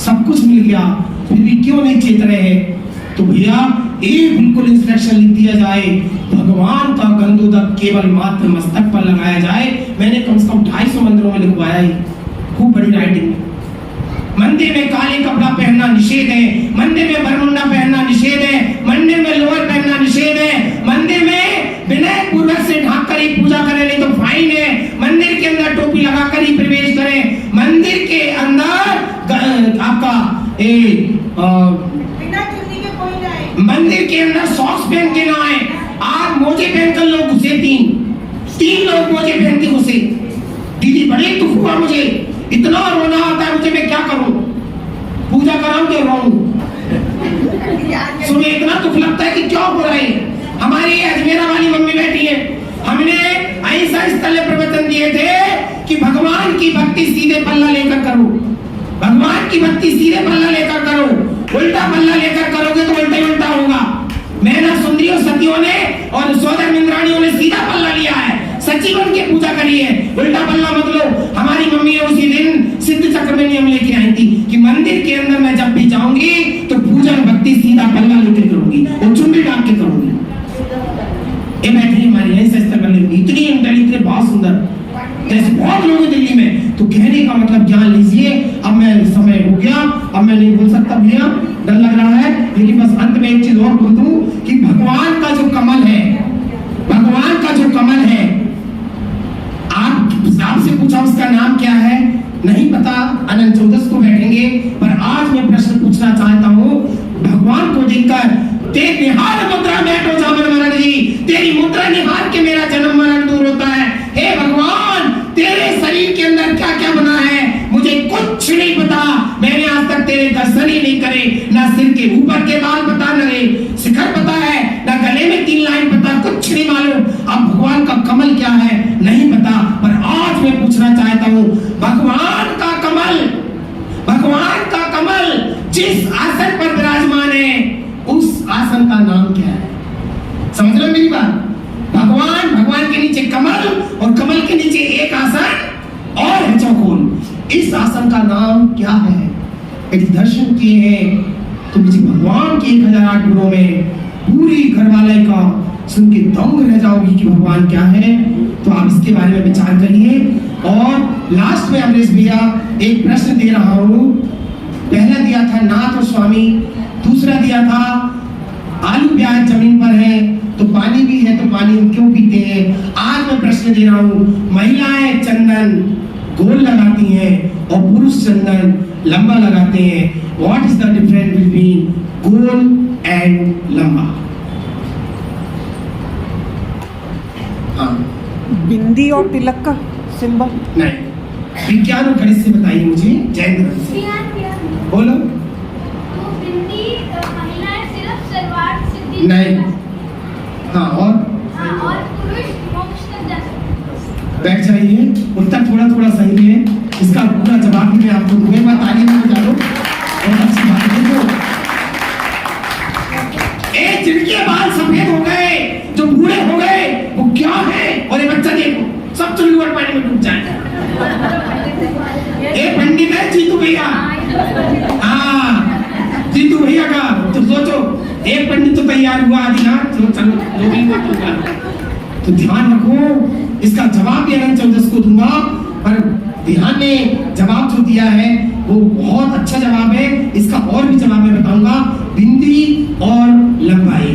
सब कुछ मिल गया, फिर भी क्यों नहीं चेत रहे हैं? तो भैया ये बिल्कुल इंस्ट्रक्शन लिख दिया जाए, भगवान का गंधोदक केवल मात्र मस्तक पर लगाया जाए। मैंने कम से कम 250 मंदिरों में लिखवाया है, खूब बड़ी राइटिंग। मंदिर में काले कपड़ा पहनना निषेध है, मंदिर में बरमुंडा पहनना निषेध है, मंदिर में लोअर पहनना निषेध है, मंदिर में विनय पूर्वक से ढक कर ही पूजा करें, नहीं तो फाइन है। मंदिर के अंदर टोपी लगाकर ही प्रवेश करें। मंदिर के अंदर आपका मंदिर के अंदर सॉक्स पहन के ना आए। आप मोजे पहनकर लोग घुसे, तीन लोग मोजे पहन के घुसे। दीदी बड़े दुख हुआ मुझे, इतना रोना आता है मुझे, मैं क्या करूं? पूजा कराऊं क्या रोऊं? सुनिए, इतना दुख लगता है कि क्या हो रहा है। हमारी अजमेरा वाली मम्मी बैठी है, हमने ऐसा स्थल प्रवचन दिए थे कि भगवान की भक्ति सीधे पल्ला लेकर करो, भगवान की भक्ति सीधे पल्ला लेकर करो, उल्टा पल्ला लेकर करोगे तो उल्टा ही उल्टा होगा। मैना सुंदरियों सतियों ने और सोदर इंद्राणियों ने सीधा पल्ला लिया है, सच्ची बन के पूजा करी है, उल्टा पल्ला मत लो। हमारी मम्मी ने उसी दिन सिद्ध चक्र में नियम लेके आई थी कि मंदिर के अंदर मैं जब भी जाऊंगी तो पूजा भक्ति सीधा पल्ला लेकर करूंगी और चुनरी डाल के करूंगी। ये बैठी हमारी ऐसे इतनी इंटेलिजेंट, बहुत सुंदर, जैसे बहुत लोग हैं दिल्ली में। तो कहने का मतलब ज्ञान लीजिए। अब मैं समय हो गया, अब मैं नहीं बोल सकता भैया, डर लग रहा है, लेकिन बस अंत में एक चीज और बोल दूं कि भगवान का जो कमल है, भगवान का जो कमल है, आपसे पूछा उसका नाम क्या है, नहीं पता, अनंत चौदस को बैठेंगे। पर आज मैं प्रश्न पूछना चाहता हूँ, भगवान को देखकर तेरे निहार मुद्रा बैठो जामन मरण जी, तेरी मुद्रा निहार के मेरा जन्म मरण दूर होता है। हे भगवान, तेरे शरीर के अंदर क्या क्या बना है मुझे कुछ नहीं पता। मैंने आज तक तेरे दर्शन ही नहीं करे, ना सिर के ऊपर के बाल पता, न शिखर पता है, ना गले में 3 लाइन पता, कुछ नहीं मालूम। अब भगवान का कमल क्या है नहीं पता। पर आज मैं पूछना चाहता हूँ, भगवान का कमल, भगवान का कमल जिस आसन पर विराजमान है उस आसन का नाम क्या है? समझ लो मेरी बात। भगवान के नीचे कमल और कमल के नीचे एक आसन और है चौकोर। इस आसन का नाम क्या है? यदि दर्शन किए हैं तो मुझे भगवान के 1008 गुणों में पूरी घरवाले का सुन के दंग रह जाओगी कि भगवान क्या है। तो आप इसके बारे में विचार करिए। और लास्ट में अमरीश भैया एक प्रश्न दे रहा हूं। पहला दिया था नाथ और स्वामी, दूसरा दिया था आलू प्याज जमीन पर है तो पानी भी है तो पानी हम क्यों पीते हैं। आज मैं प्रश्न दे रहा हूं, महिलाएं चंदन गोल लगाती हैं और पुरुष चंदन लंबा लगाते हैं। What is the difference between goal and लंबा? हाँ, बिंदी और तिलक का सिंबल। नहीं, विज्ञान और गणित से बताइए मुझे। जयेंद्र बोलो। तो बिंदी महिलाएं सिर्फ सलवार सिद्धि नहीं। हाँ, और पुरुष मोक्ष तक जा सकते। बैठ जाइए। उत्तर थोड़ा थोड़ा सही है, इसका पूरा जवाब भी मैं आपको दूंगा। मैं ताली में बजा लो। बहुत अच्छी बात है। जिनके बाल सफेद हो गए, जो बूढ़े हो गए, वो क्या है? और ये बच्चा देखो सब चुल्लू पानी में डूब जाएगा। ये पंडित है जीतू भैया। हाँ, जीतू भैया का तो सोचो, एक पंडित तो तैयार हुआ आदि ना, तो चलो जो भी होगा। तो ध्यान रखो, इसका जवाब भी अनंत चौदस को दूंगा, पर ध्यान में जवाब जो दिया है वो बहुत अच्छा जवाब है। इसका और भी जवाब मैं बताऊंगा। बिंदी और लंबाई,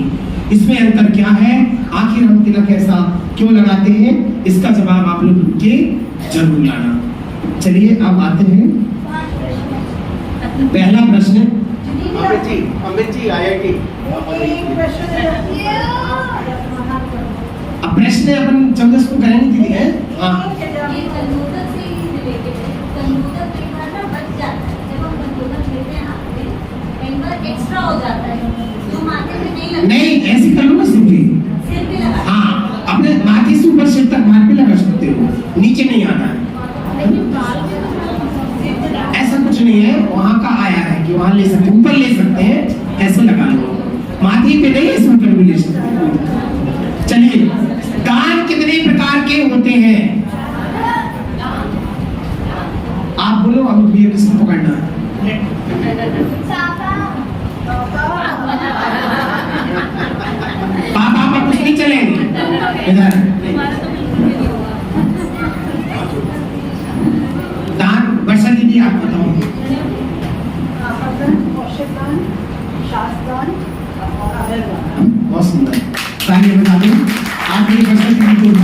इसमें अंतर क्या है? आखिर हम तिलक ऐसा क्यों लगाते हैं? इसका जवाब आप लोग के जरूर लाना। चलिए अब आते हैं पहला प्रश्न। अमित जी IIT। अब प्रश्न अपन 14 को करेंगे दीदी है। हाँ, ये कंप्यूटर से ही रिलेटेड है। कंप्यूटर कई बार ना बच जाता है, जब हम कंप्यूटर लेते हैं हाथ में कई बार एक्स्ट्रा हो जाता है, तो माथे में नहीं लगता। नहीं ऐसे कर लो ना, सिंपली सिर पे लगा। हाँ, अपने माथे से ऊपर सिर तक हाथ पे लगा सकते हो, नीचे नहीं आता है। लेकिन बाल पे सिर पे लगा। ऐसा कुछ नहीं है, वहाँ का आया है कि वहाँ ले सकते, ऊपर ले सकते हैं, ऐसे लगा लो। माथे पे नहीं, इसमें ऊपर भी ले सकते हैं। चलिए, दान कितने प्रकार के होते हैं? आप बोलो, हम भैया किसको पकड़ना है? पापा आप कुछ नहीं चलेंगे इधर। दान वर्षा दीदी आप बताओ। बहुत सुंदर, तालियां बजा दो। आप मेरी वर्षा दीदी को